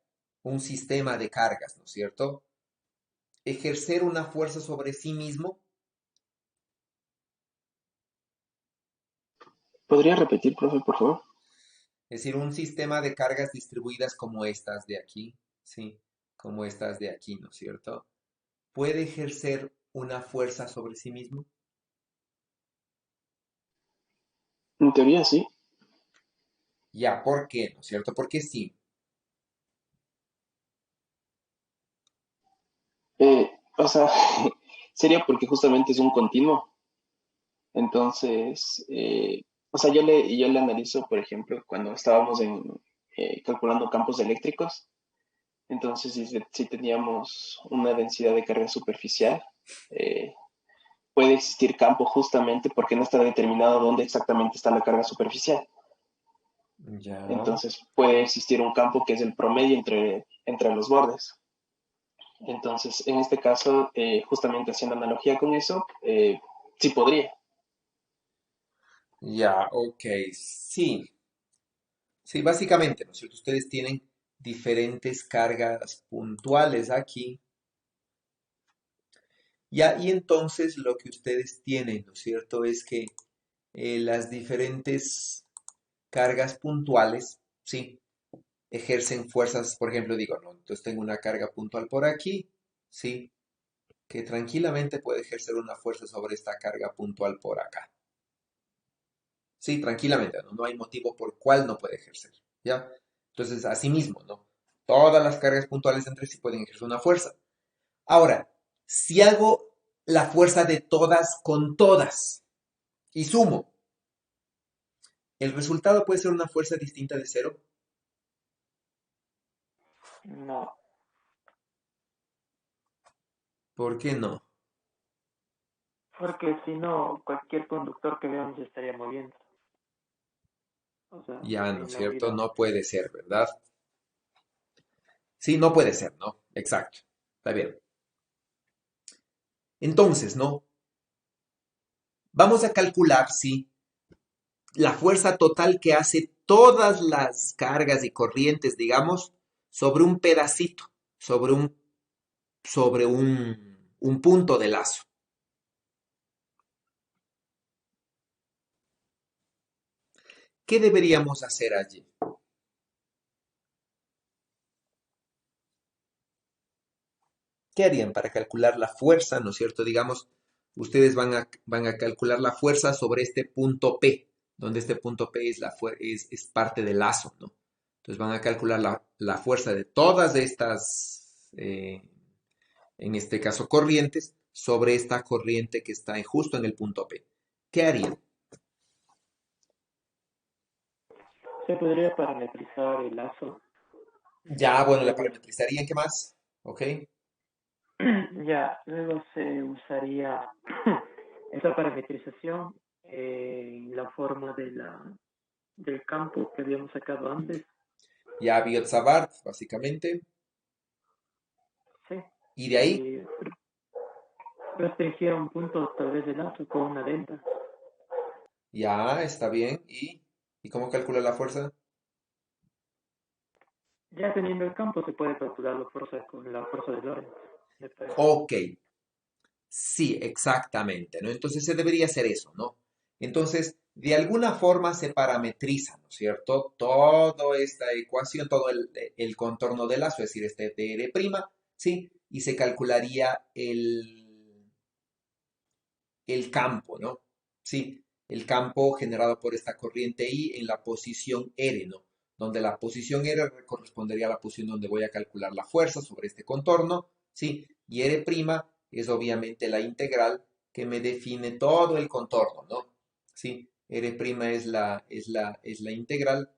un sistema de cargas, ¿no es cierto? Ejercer una fuerza sobre sí mismo? ¿Podría repetir, profe, por favor? Es decir, un sistema de cargas distribuidas como estas de aquí, ¿sí? Como estas de aquí, ¿no es cierto? ¿Puede ejercer una fuerza sobre sí mismo? En teoría sí. Ya, ¿por qué? ¿No es cierto? Porque sí. O sea, sería porque justamente es un continuo. Entonces, o sea, yo le analizo, por ejemplo, cuando estábamos calculando campos eléctricos. Entonces, si teníamos una densidad de carga superficial, eh, puede existir campo justamente porque no está determinado dónde exactamente está la carga superficial. Ya. Entonces, puede existir un campo que es el promedio entre los bordes. Entonces, en este caso, justamente haciendo analogía con eso, sí podría. Ya, ok. Sí. Sí, básicamente, ¿no es cierto? Ustedes tienen diferentes cargas puntuales aquí. Ya, y entonces lo que ustedes tienen, ¿no es cierto? Es que las diferentes cargas puntuales, ¿sí? Ejercen fuerzas, por ejemplo, digo, ¿no? Entonces tengo una carga puntual por aquí, ¿sí? Que tranquilamente puede ejercer una fuerza sobre esta carga puntual por acá. Sí, tranquilamente, ¿no? No hay motivo por cual no puede ejercer, ¿ya? Entonces, así mismo, ¿no? Todas las cargas puntuales entre sí pueden ejercer una fuerza. Ahora, si hago la fuerza de todas con todas y sumo, ¿el resultado puede ser una fuerza distinta de cero? no, ¿Por qué no? porque si no, cualquier conductor que veamos se estaría moviendo. O sea, Ya, ¿no en es la cierto? unidad. No puede ser, ¿verdad? Sí, no puede ser, ¿no? Exacto. Está bien. Entonces, ¿no? Vamos a calcular, sí, la fuerza total que hace todas las cargas y corrientes, digamos, sobre un pedacito, sobre un punto de lazo. ¿Qué deberíamos hacer allí? ¿Qué harían para calcular la fuerza, ¿no es cierto? Digamos, ustedes van a calcular la fuerza sobre este punto P, donde este punto P es parte del lazo, ¿no? Entonces van a calcular la fuerza de todas estas, en este caso, corrientes, sobre esta corriente que está justo en el punto P. ¿Qué harían? Se podría parametrizar el lazo. Ya, bueno, la Luego, parametrizarían, ¿qué más? ¿Ok? ya, luego se usaría esa parametrización en la forma del campo que habíamos sacado antes. Ya Biot-Savart, básicamente. Sí. Y de ahí, Y restringir a un punto tal vez del lazo con una delta. ya, está bien. ¿Y cómo calcula la fuerza? Ya teniendo el campo se puede calcular la fuerza con la fuerza de Lorentz, me parece. Ok, sí, exactamente, ¿no? Entonces se debería hacer eso, ¿no? Entonces, de alguna forma se parametriza, ¿no es cierto? Toda esta ecuación, todo el contorno del lazo, es decir, este dr', ¿sí? Y se calcularía el campo, ¿no? Sí, el campo generado por esta corriente I en la posición R, ¿no? Donde la posición R correspondería a la posición donde voy a calcular la fuerza sobre este contorno, ¿sí? Y R' es obviamente la integral que me define todo el contorno, ¿no? ¿Sí? R' es la integral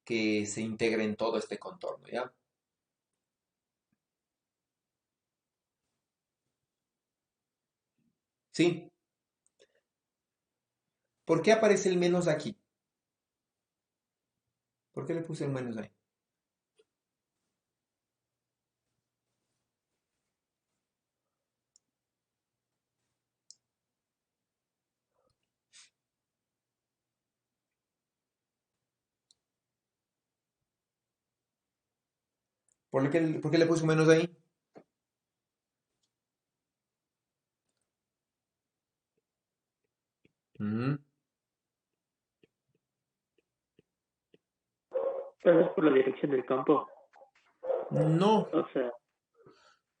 que se integra en todo este contorno, ¿ya? ¿Sí? ¿Por qué aparece el menos aquí? ¿Por qué le puse el menos ahí? ¿Por qué le puse un menos ahí? Ujú. Tal vez por la dirección del campo. No, O sea,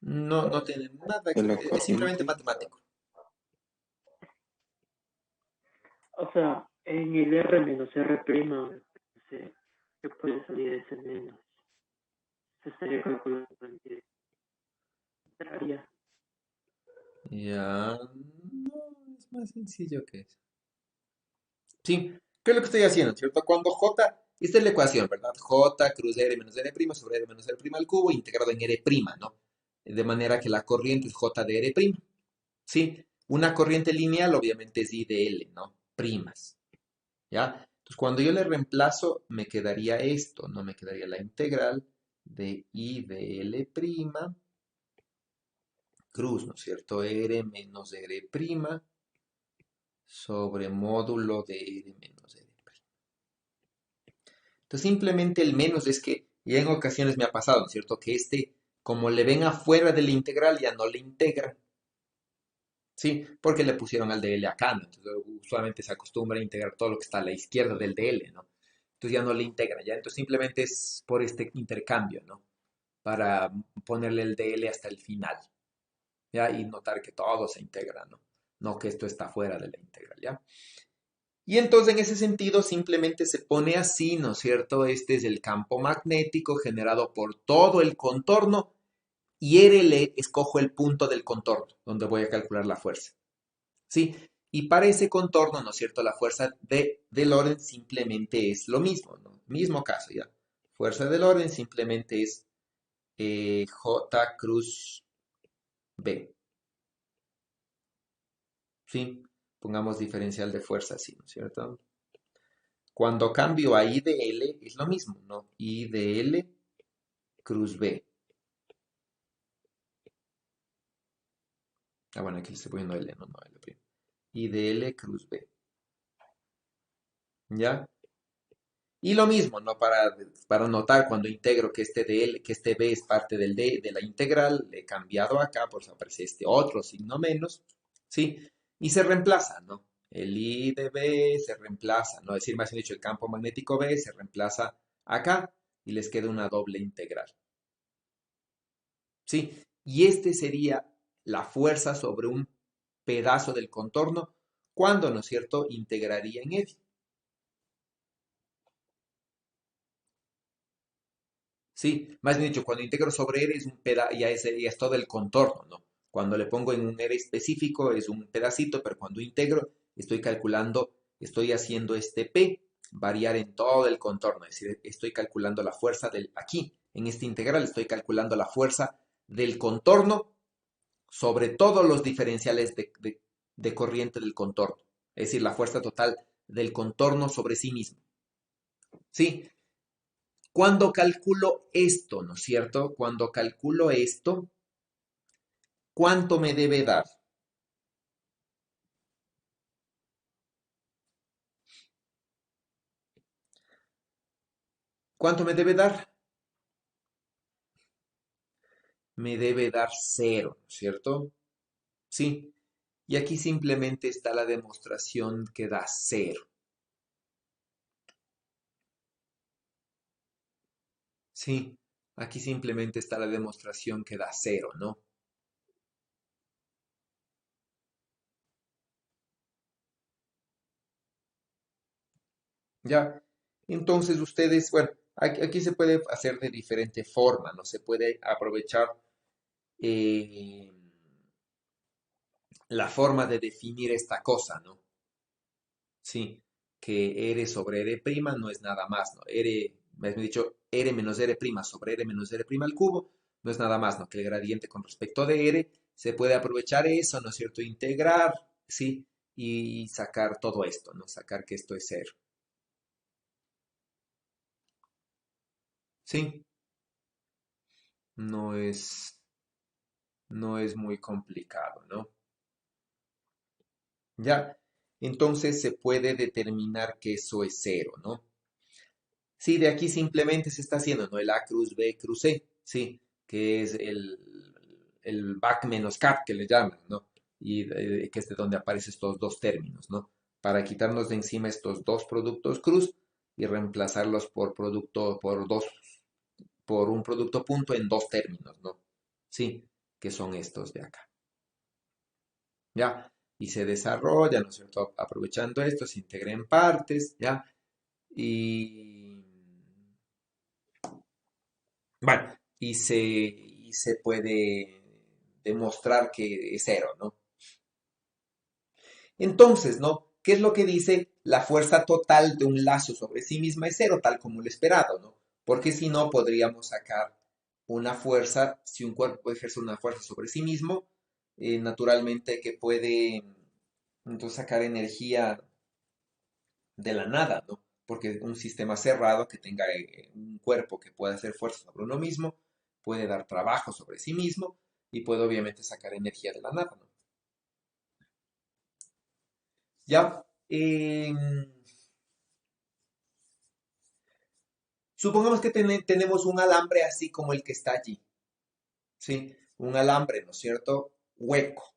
no tiene nada de que la ver, es simplemente corriente. matemático. en el R menos R prima, que puede salir ese menos. Se estaría calculando en que entraría. Ya, no, es más sencillo que eso. Sí, ¿qué es lo que estoy haciendo, cierto? Cuando J, esta es la ecuación, ¿verdad? J cruz R menos R prima sobre R menos R prima al cubo integrado en R prima, ¿no? De manera que la corriente es J de R prima. Sí, una corriente lineal obviamente es I de L, ¿no? Primas, ¿ya? Entonces cuando yo le reemplazo me quedaría esto, ¿no? Me quedaría la integral de I de L prima cruz, ¿no es cierto? R menos R prima sobre módulo de R menos R prima. Entonces simplemente el menos es que ya en ocasiones me ha pasado, ¿no es cierto? Que como le ven afuera de la integral, ya no le integran. Sí, porque le pusieron al DL acá, ¿no? Entonces usualmente se acostumbra a integrar todo lo que está a la izquierda del DL, ¿no? Entonces ya no le integran, ¿ya? Entonces simplemente es por este intercambio, ¿no? Para ponerle el DL hasta el final, ¿ya? Y notar que todo se integra, ¿no? No que esto está fuera de la integral, ¿ya? Y entonces en ese sentido simplemente se pone así, ¿no es cierto? Este es el campo magnético generado por todo el contorno y RL escojo el punto del contorno donde voy a calcular la fuerza, ¿sí? Y para ese contorno, ¿no es cierto? La fuerza de Lorentz simplemente es lo mismo, ¿no? Mismo caso, ¿ya? Fuerza de Lorentz simplemente es J cruz B, ¿sí? Pongamos diferencial de fuerza así, ¿no es cierto? Cuando cambio a I de L es lo mismo, ¿no? I de L cruz B. Ah, bueno, aquí le estoy poniendo L, no, L primo. I de L cruz B. ¿Ya? Y lo mismo, ¿no? Para notar cuando integro que este de L, que este B es parte del D de la integral, le he cambiado acá, por eso aparece este otro signo menos, ¿sí? Y se reemplaza, ¿no? El I de B se reemplaza, ¿no? Es decir, más bien dicho, el campo magnético B se reemplaza acá y les queda una doble integral, ¿sí? Y este sería la fuerza sobre un pedazo del contorno cuando, ¿no es cierto?, integraría en F. Sí, más bien dicho, cuando integro sobre R es un ya es todo el contorno, ¿no? Cuando le pongo en un R específico es un pedacito, pero cuando integro estoy calculando, estoy haciendo este P variar en todo el contorno, es decir, estoy calculando la fuerza aquí, en este integral, estoy calculando la fuerza del contorno sobre todos los diferenciales de corriente del contorno, es decir, la fuerza total del contorno sobre sí mismo. ¿Sí? Cuando calculo esto, ¿no es cierto? Cuando calculo esto, ¿cuánto me debe dar? ¿Cuánto me debe dar? Me debe dar cero, ¿no es cierto? Sí. Y aquí simplemente está la demostración que da cero. Sí. Aquí simplemente está la demostración que da cero, ¿no? Ya. Entonces ustedes, bueno, aquí se puede hacer de diferente forma, ¿no? Se puede aprovechar eh, la forma de definir esta cosa, ¿no? Sí, que R sobre R prima no es nada más, ¿no? Me has dicho, R menos R prima sobre R menos R prima al cubo no es nada más, ¿no? Que el gradiente con respecto de R se puede aprovechar eso, ¿no es cierto? Integrar, ¿sí? Y sacar todo esto, ¿no? Sacar que esto es cero. ¿Sí? No es, no es muy complicado, ¿no? Ya. Entonces se puede determinar que eso es cero, ¿no? Sí, de aquí simplemente se está haciendo, ¿no? El A cruz B cruz C, sí, que es el back menos cap que le llaman, ¿no? Y que es de donde aparecen estos dos términos, ¿no? Para quitarnos de encima estos dos productos cruz y reemplazarlos por un producto punto en dos términos, ¿no? Sí, que son estos de acá. ¿Ya? Y se desarrolla, ¿no es cierto? Aprovechando esto, se integra en partes, ¿ya? Y bueno, y se puede demostrar que es cero, ¿no? Entonces, ¿no? ¿Qué es lo que dice? La fuerza total de un lazo sobre sí misma es cero, tal como lo esperado, ¿no? Porque si no, podríamos sacar una fuerza, si un cuerpo ejerce una fuerza sobre sí mismo, naturalmente que puede entonces sacar energía de la nada, ¿no? Porque un sistema cerrado que tenga un cuerpo que pueda hacer fuerza sobre uno mismo, puede dar trabajo sobre sí mismo y puede obviamente sacar energía de la nada, ¿no? Ya, supongamos que tenemos un alambre así como el que está allí, ¿sí? Un alambre, ¿no es cierto? Hueco,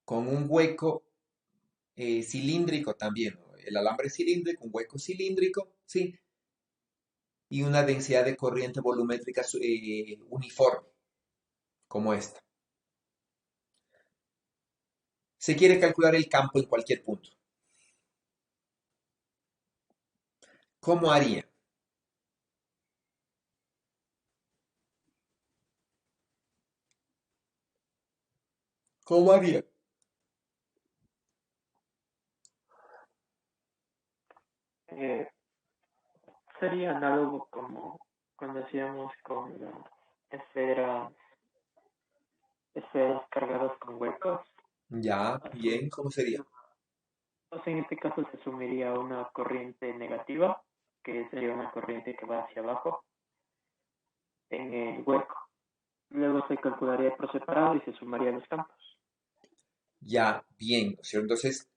con un hueco cilíndrico también, ¿no? El alambre cilíndrico, un hueco cilíndrico, ¿sí? Y una densidad de corriente volumétrica uniforme, como esta. Se quiere calcular el campo en cualquier punto. ¿Cómo haría? ¿Cómo haría? Eh, Sería análogo como cuando hacíamos con esferas, esferas cargadas con huecos. Ya, bien, ¿cómo sería? Entonces, en este caso se asumiría una corriente negativa, que sería una corriente que va hacia abajo en el hueco. Luego se calcularía por separado y se sumarían los campos. Ya, bien, ¿no es cierto? Entonces,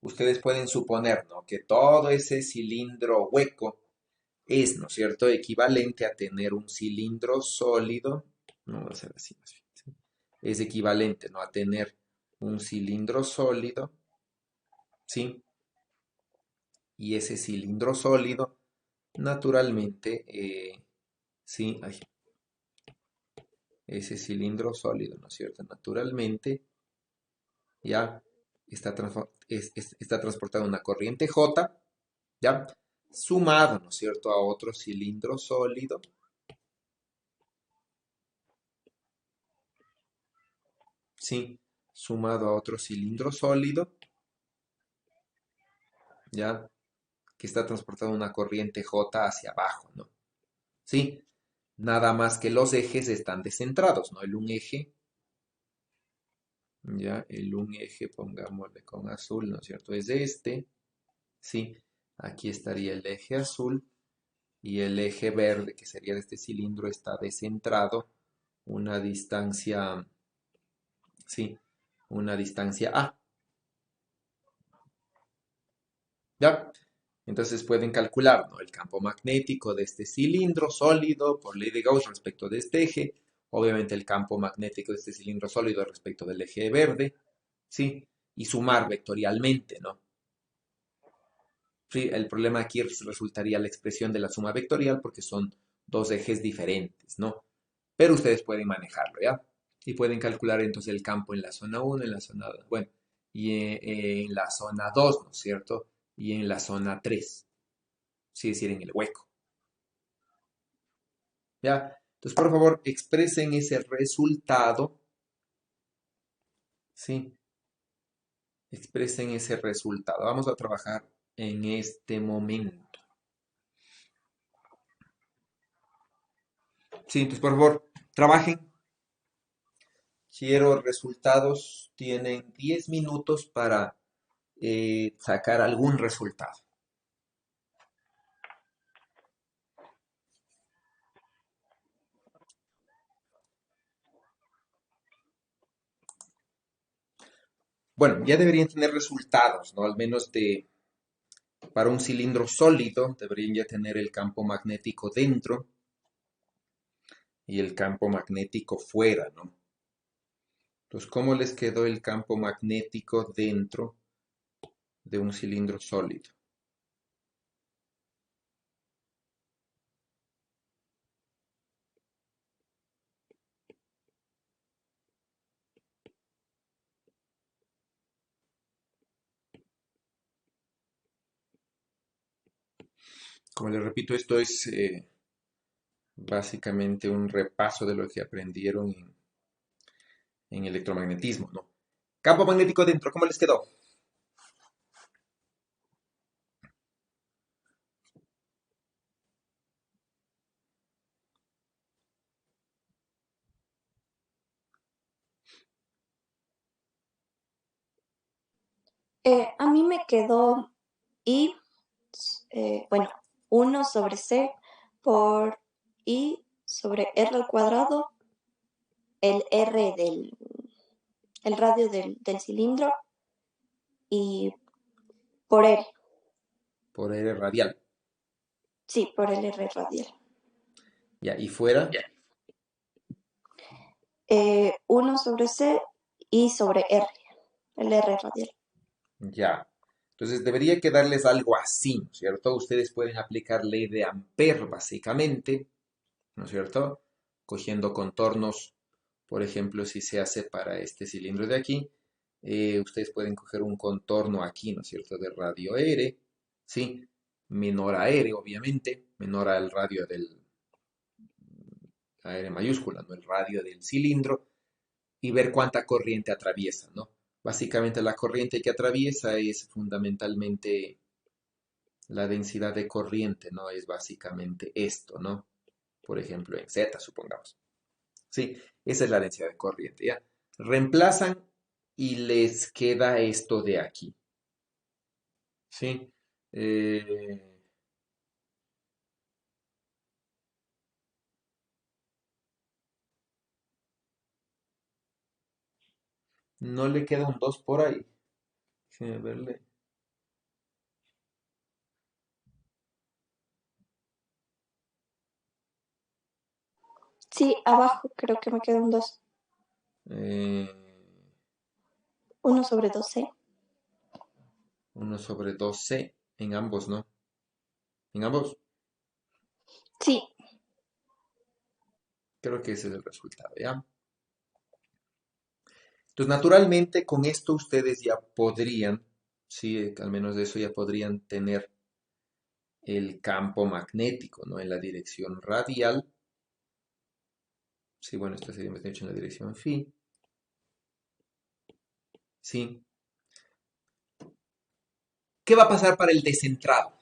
ustedes pueden suponer, ¿no? Que todo ese cilindro hueco es, ¿no es cierto?, equivalente a tener un cilindro sólido, no va a ser así más bien, ¿sí? Es equivalente, ¿no?, a tener un cilindro sólido, ¿sí? Y ese cilindro sólido, naturalmente, sí, ay, ese cilindro sólido, ¿no es cierto?, naturalmente, ya está transportando una corriente J, ya, sumado, ¿no es cierto?, a otro cilindro sólido, sí, sumado a otro cilindro sólido, ya, que está transportando una corriente J hacia abajo, ¿no? Sí, nada más que los ejes están descentrados, ¿no? El un eje, ya, el un eje, pongámosle con azul, ¿no es cierto?, es este, sí, aquí estaría el eje azul y el eje verde, que sería de este cilindro, está descentrado una distancia, sí, una distancia A, ¿ya? Entonces pueden calcular, ¿no?, el campo magnético de este cilindro sólido por ley de Gauss respecto de este eje, obviamente el campo magnético de este cilindro sólido respecto del eje verde, ¿sí? Y sumar vectorialmente, ¿no? Sí, el problema aquí resultaría la expresión de la suma vectorial porque son dos ejes diferentes, ¿no? Pero ustedes pueden manejarlo, ¿ya? Y pueden calcular entonces el campo en la zona 1, en la zona 2, bueno, y en la zona 2, ¿no es cierto? Y en la zona 3, es decir, en el hueco, ¿ya? Entonces, por favor, expresen ese resultado, ¿sí? Expresen ese resultado. Vamos a trabajar en este momento. Sí, entonces, por favor, trabajen. Quiero resultados. Tienen 10 minutos para sacar algún resultado. Bueno, ya deberían tener resultados, ¿no? Al menos para un cilindro sólido, deberían ya tener el campo magnético dentro y el campo magnético fuera, ¿no? Entonces, ¿cómo les quedó el campo magnético dentro de un cilindro sólido? Como les repito, esto es básicamente un repaso de lo que aprendieron en electromagnetismo, ¿no? Campo magnético dentro, ¿cómo les quedó? A mí me quedó I, bueno, 1 sobre C por I sobre R al cuadrado, el R el radio del cilindro y por R. Por R radial. Sí, por el R radial. Ya, y fuera, 1 sobre C y sobre R, el R radial. ya. Entonces debería quedarles algo así, ¿no es cierto? Ustedes pueden aplicar ley de Ampère, básicamente, ¿no es cierto? Cogiendo contornos, por ejemplo, si se hace para este cilindro de aquí, ustedes pueden coger un contorno aquí, ¿no es cierto?, de radio R, ¿sí? Menor a R, obviamente, menor al radio del a R mayúscula, ¿no? El radio del cilindro, y ver cuánta corriente atraviesa, ¿no? Básicamente la corriente que atraviesa es fundamentalmente la densidad de corriente, ¿no? Es básicamente esto, ¿no? Por ejemplo, en Z, supongamos. Sí, esa es la densidad de corriente, ¿ya? Reemplazan y les queda esto de aquí. Sí. Eh, no le queda un 2 por ahí. Déjeme verle. Sí, abajo creo que me queda un 2. Eh, 1/2C. 1/2C en ambos, ¿no? En ambos. Sí, Creo que ese es el resultado, ¿ya? Entonces, naturalmente, con esto ustedes ya podrían, sí, al menos de eso ya podrían tener el campo magnético, ¿no? En la dirección radial. Sí, bueno, esto sería más hecho en la dirección phi. Sí. ¿Qué va a pasar para el descentrado?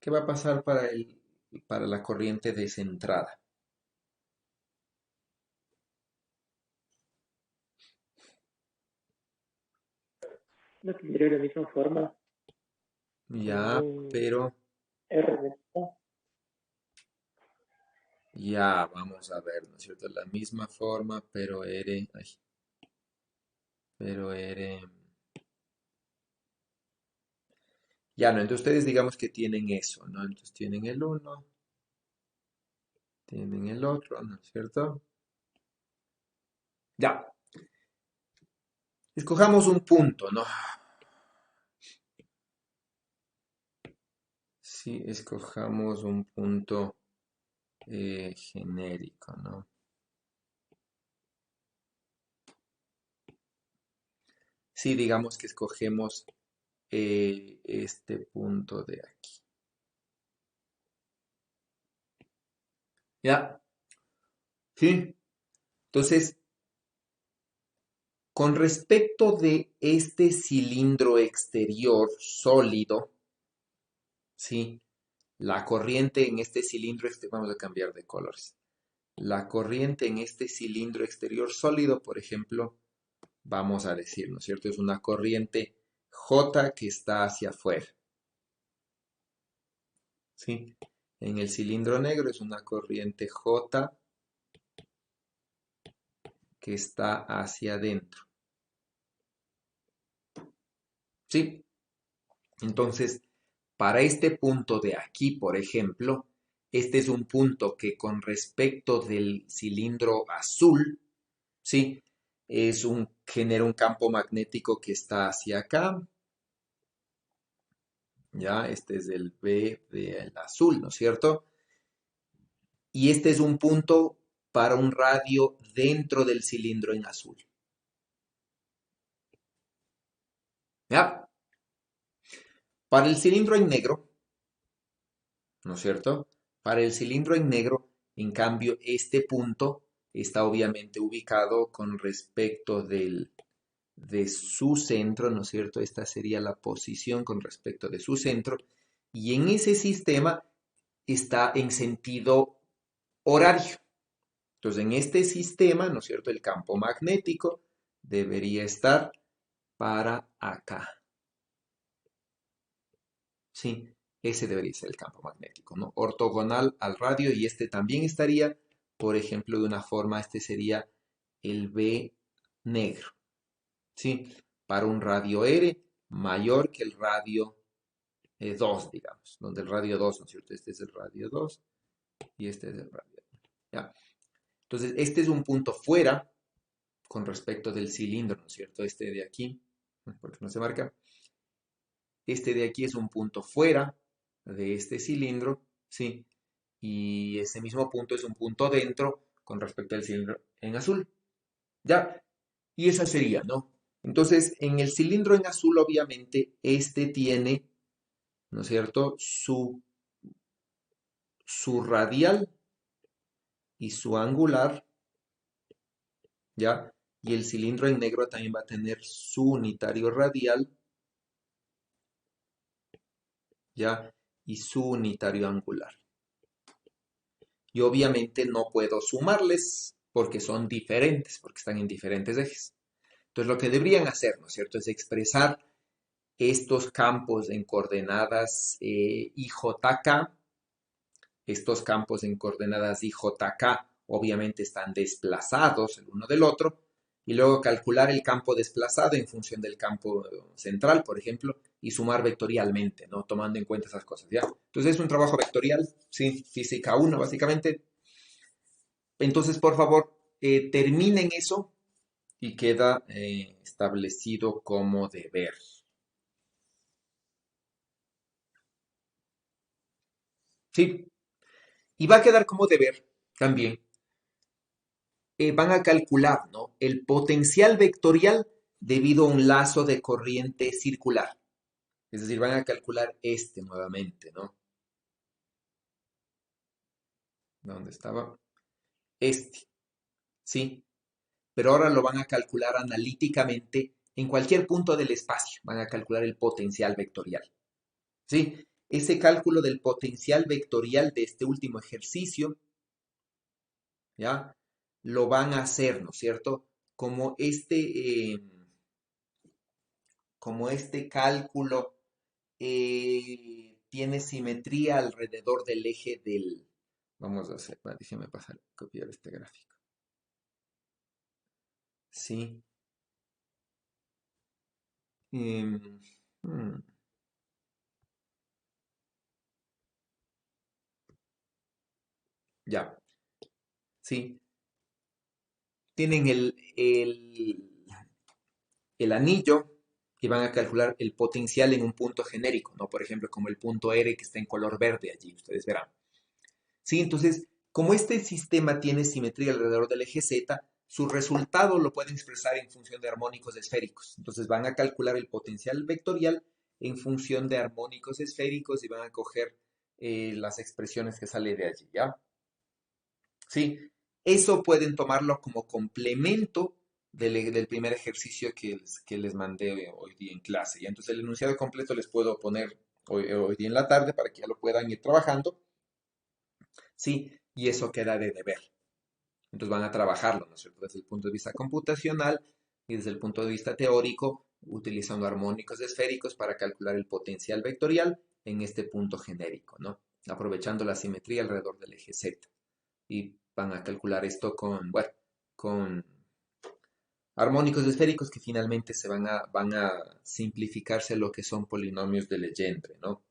¿Qué va a pasar para la corriente descentrada? No tendría la misma forma con Ya, un pero R de ¿no? ya, vamos a ver, ¿no es cierto? La misma forma, pero R. Ya, no, entonces ustedes digamos que tienen eso, ¿no? Entonces tienen el uno, tienen el otro, ¿no es cierto? Ya, escojamos un punto, ¿no? Sí, escojamos un punto genérico, ¿no? Sí, digamos que escogemos este punto de aquí. ¿Ya? Sí. Entonces, con respecto de este cilindro exterior sólido, ¿sí? La corriente en este cilindro, vamos a cambiar de colores. La corriente en este cilindro exterior sólido, por ejemplo, vamos a decir, ¿no es cierto? Es una corriente J que está hacia afuera, ¿sí? En el cilindro negro es una corriente J que está hacia adentro, ¿sí? Entonces, para este punto de aquí, por ejemplo, este es un punto que con respecto del cilindro azul, ¿sí? Genera un campo magnético que está hacia acá, ¿ya? Este es el B del azul, ¿no es cierto? Y este es un punto para un radio dentro del cilindro en azul, ¿ya? Para el cilindro en negro, ¿no es cierto? Para el cilindro en negro, en cambio, este punto está obviamente ubicado con respecto de su centro, ¿no es cierto? Esta sería la posición con respecto de su centro. Y en ese sistema está en sentido horario. Entonces, en este sistema, ¿no es cierto? El campo magnético debería estar para acá. Sí, ese debería ser el campo magnético, ¿no? Ortogonal al radio y este también estaría, por ejemplo, de una forma, este sería el B negro, ¿sí? Para un radio R mayor que el radio 2, digamos, donde el radio 2, ¿no es cierto? Este es el radio 2 y este es el radio 1, ¿ya? Entonces, este es un punto fuera con respecto del cilindro, ¿no es cierto? Este de aquí, porque no se marca. Este de aquí es un punto fuera de este cilindro, ¿sí? Y ese mismo punto es un punto dentro con respecto al cilindro en azul, ¿ya? Y esa sería, ¿no? Entonces, en el cilindro en azul, obviamente, este tiene, ¿no es cierto?, su radial y su angular, ¿ya? Y el cilindro en negro también va a tener su unitario radial, ¿ya? Y su unitario angular. y obviamente no puedo sumarles porque son diferentes, porque están en diferentes ejes. Entonces lo que deberían hacer, ¿no es cierto?, es expresar estos campos en coordenadas IJK. Estos campos en coordenadas IJK obviamente están desplazados el uno del otro, y luego calcular el campo desplazado en función del campo central, por ejemplo, y sumar vectorialmente, ¿no? Tomando en cuenta esas cosas, ¿ya? Entonces es un trabajo vectorial, sí, física 1 básicamente. Entonces, por favor, terminen eso y queda establecido como deber. Sí, y va a quedar como deber también. Van a calcular, ¿no?, el potencial vectorial debido a un lazo de corriente circular. Es decir, van a calcular este nuevamente, ¿no? ¿Dónde estaba? Este, ¿sí? Pero ahora lo van a calcular analíticamente en cualquier punto del espacio. Van a calcular el potencial vectorial, ¿sí? Ese cálculo del potencial vectorial de este último ejercicio, ¿ya?, lo van a hacer, ¿no es cierto?, como este cálculo tiene simetría alrededor del eje del... Vamos a hacer, déjeme copiar este gráfico. Sí. Hmm. Ya, sí. Tienen el anillo y van a calcular el potencial en un punto genérico, ¿no? Por ejemplo, como el punto R que está en color verde allí, ustedes verán. Sí, entonces, como este sistema tiene simetría alrededor del eje Z, su resultado lo pueden expresar en función de armónicos esféricos. Entonces van a calcular el potencial vectorial en función de armónicos esféricos y van a coger las expresiones que salen de allí, ¿ya? Sí, eso pueden tomarlo como complemento del primer ejercicio que les mandé hoy día en clase, ¿ya? Entonces el enunciado completo les puedo poner hoy día en la tarde para que ya lo puedan ir trabajando. Sí, y eso queda de deber. Entonces van a trabajarlo, ¿no es cierto?, desde el punto de vista computacional y desde el punto de vista teórico, utilizando armónicos esféricos para calcular el potencial vectorial en este punto genérico, ¿no? Aprovechando la simetría alrededor del eje Z. Y van a calcular esto con armónicos esféricos que finalmente van a simplificarse a lo que son polinomios de Legendre, ¿no?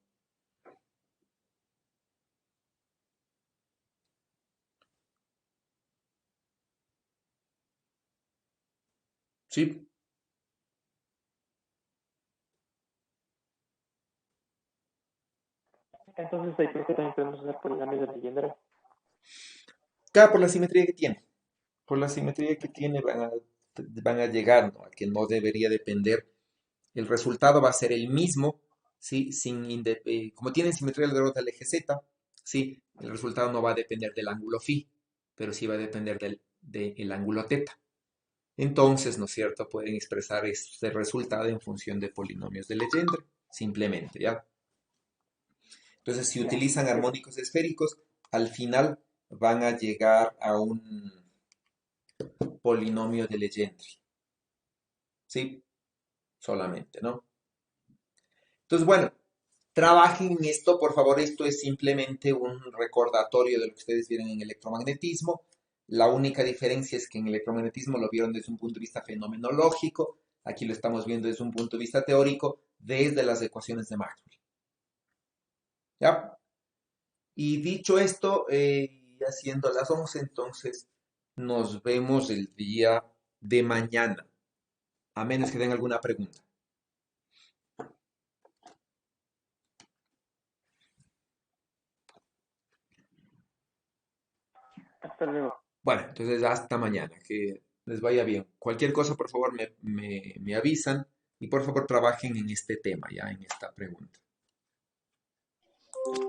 Sí. Entonces ahí creo que también podemos usar polinomios de Legendre. Claro, por la simetría que tiene. Por la simetría que tiene van a llegar, ¿no?, a que no debería depender. El resultado va a ser el mismo, ¿sí? Como tienen simetría alrededor del eje Z, ¿sí?, el resultado no va a depender del ángulo phi, pero sí va a depender del ángulo teta. Entonces, ¿no es cierto?, pueden expresar este resultado en función de polinomios de Legendre, simplemente, ¿ya? Entonces, si utilizan armónicos esféricos, al final van a llegar a un polinomio de Legendre. ¿Sí? Solamente, ¿no? Entonces, bueno, trabajen en esto, por favor. Esto es simplemente un recordatorio de lo que ustedes vieron en electromagnetismo. La única diferencia es que en electromagnetismo lo vieron desde un punto de vista fenomenológico. Aquí lo estamos viendo desde un punto de vista teórico, desde las ecuaciones de Maxwell. ¿Ya? Y dicho esto, haciendo las 11, entonces nos vemos el día de mañana, a menos que tengan alguna pregunta. Hasta luego. Bueno, entonces hasta mañana, que les vaya bien. Cualquier cosa, por favor, me avisan y por favor trabajen en este tema, ya, en esta pregunta.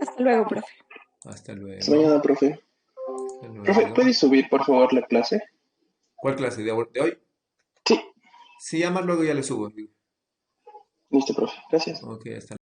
Hasta luego, profe. Hasta Hasta luego. mañana, profe. Hasta Profe, luego. ¿puedes subir, por favor, la clase? ¿Cuál clase de hoy? Sí, Si llamas luego ya le subo. listo, profe. Gracias. Ok, hasta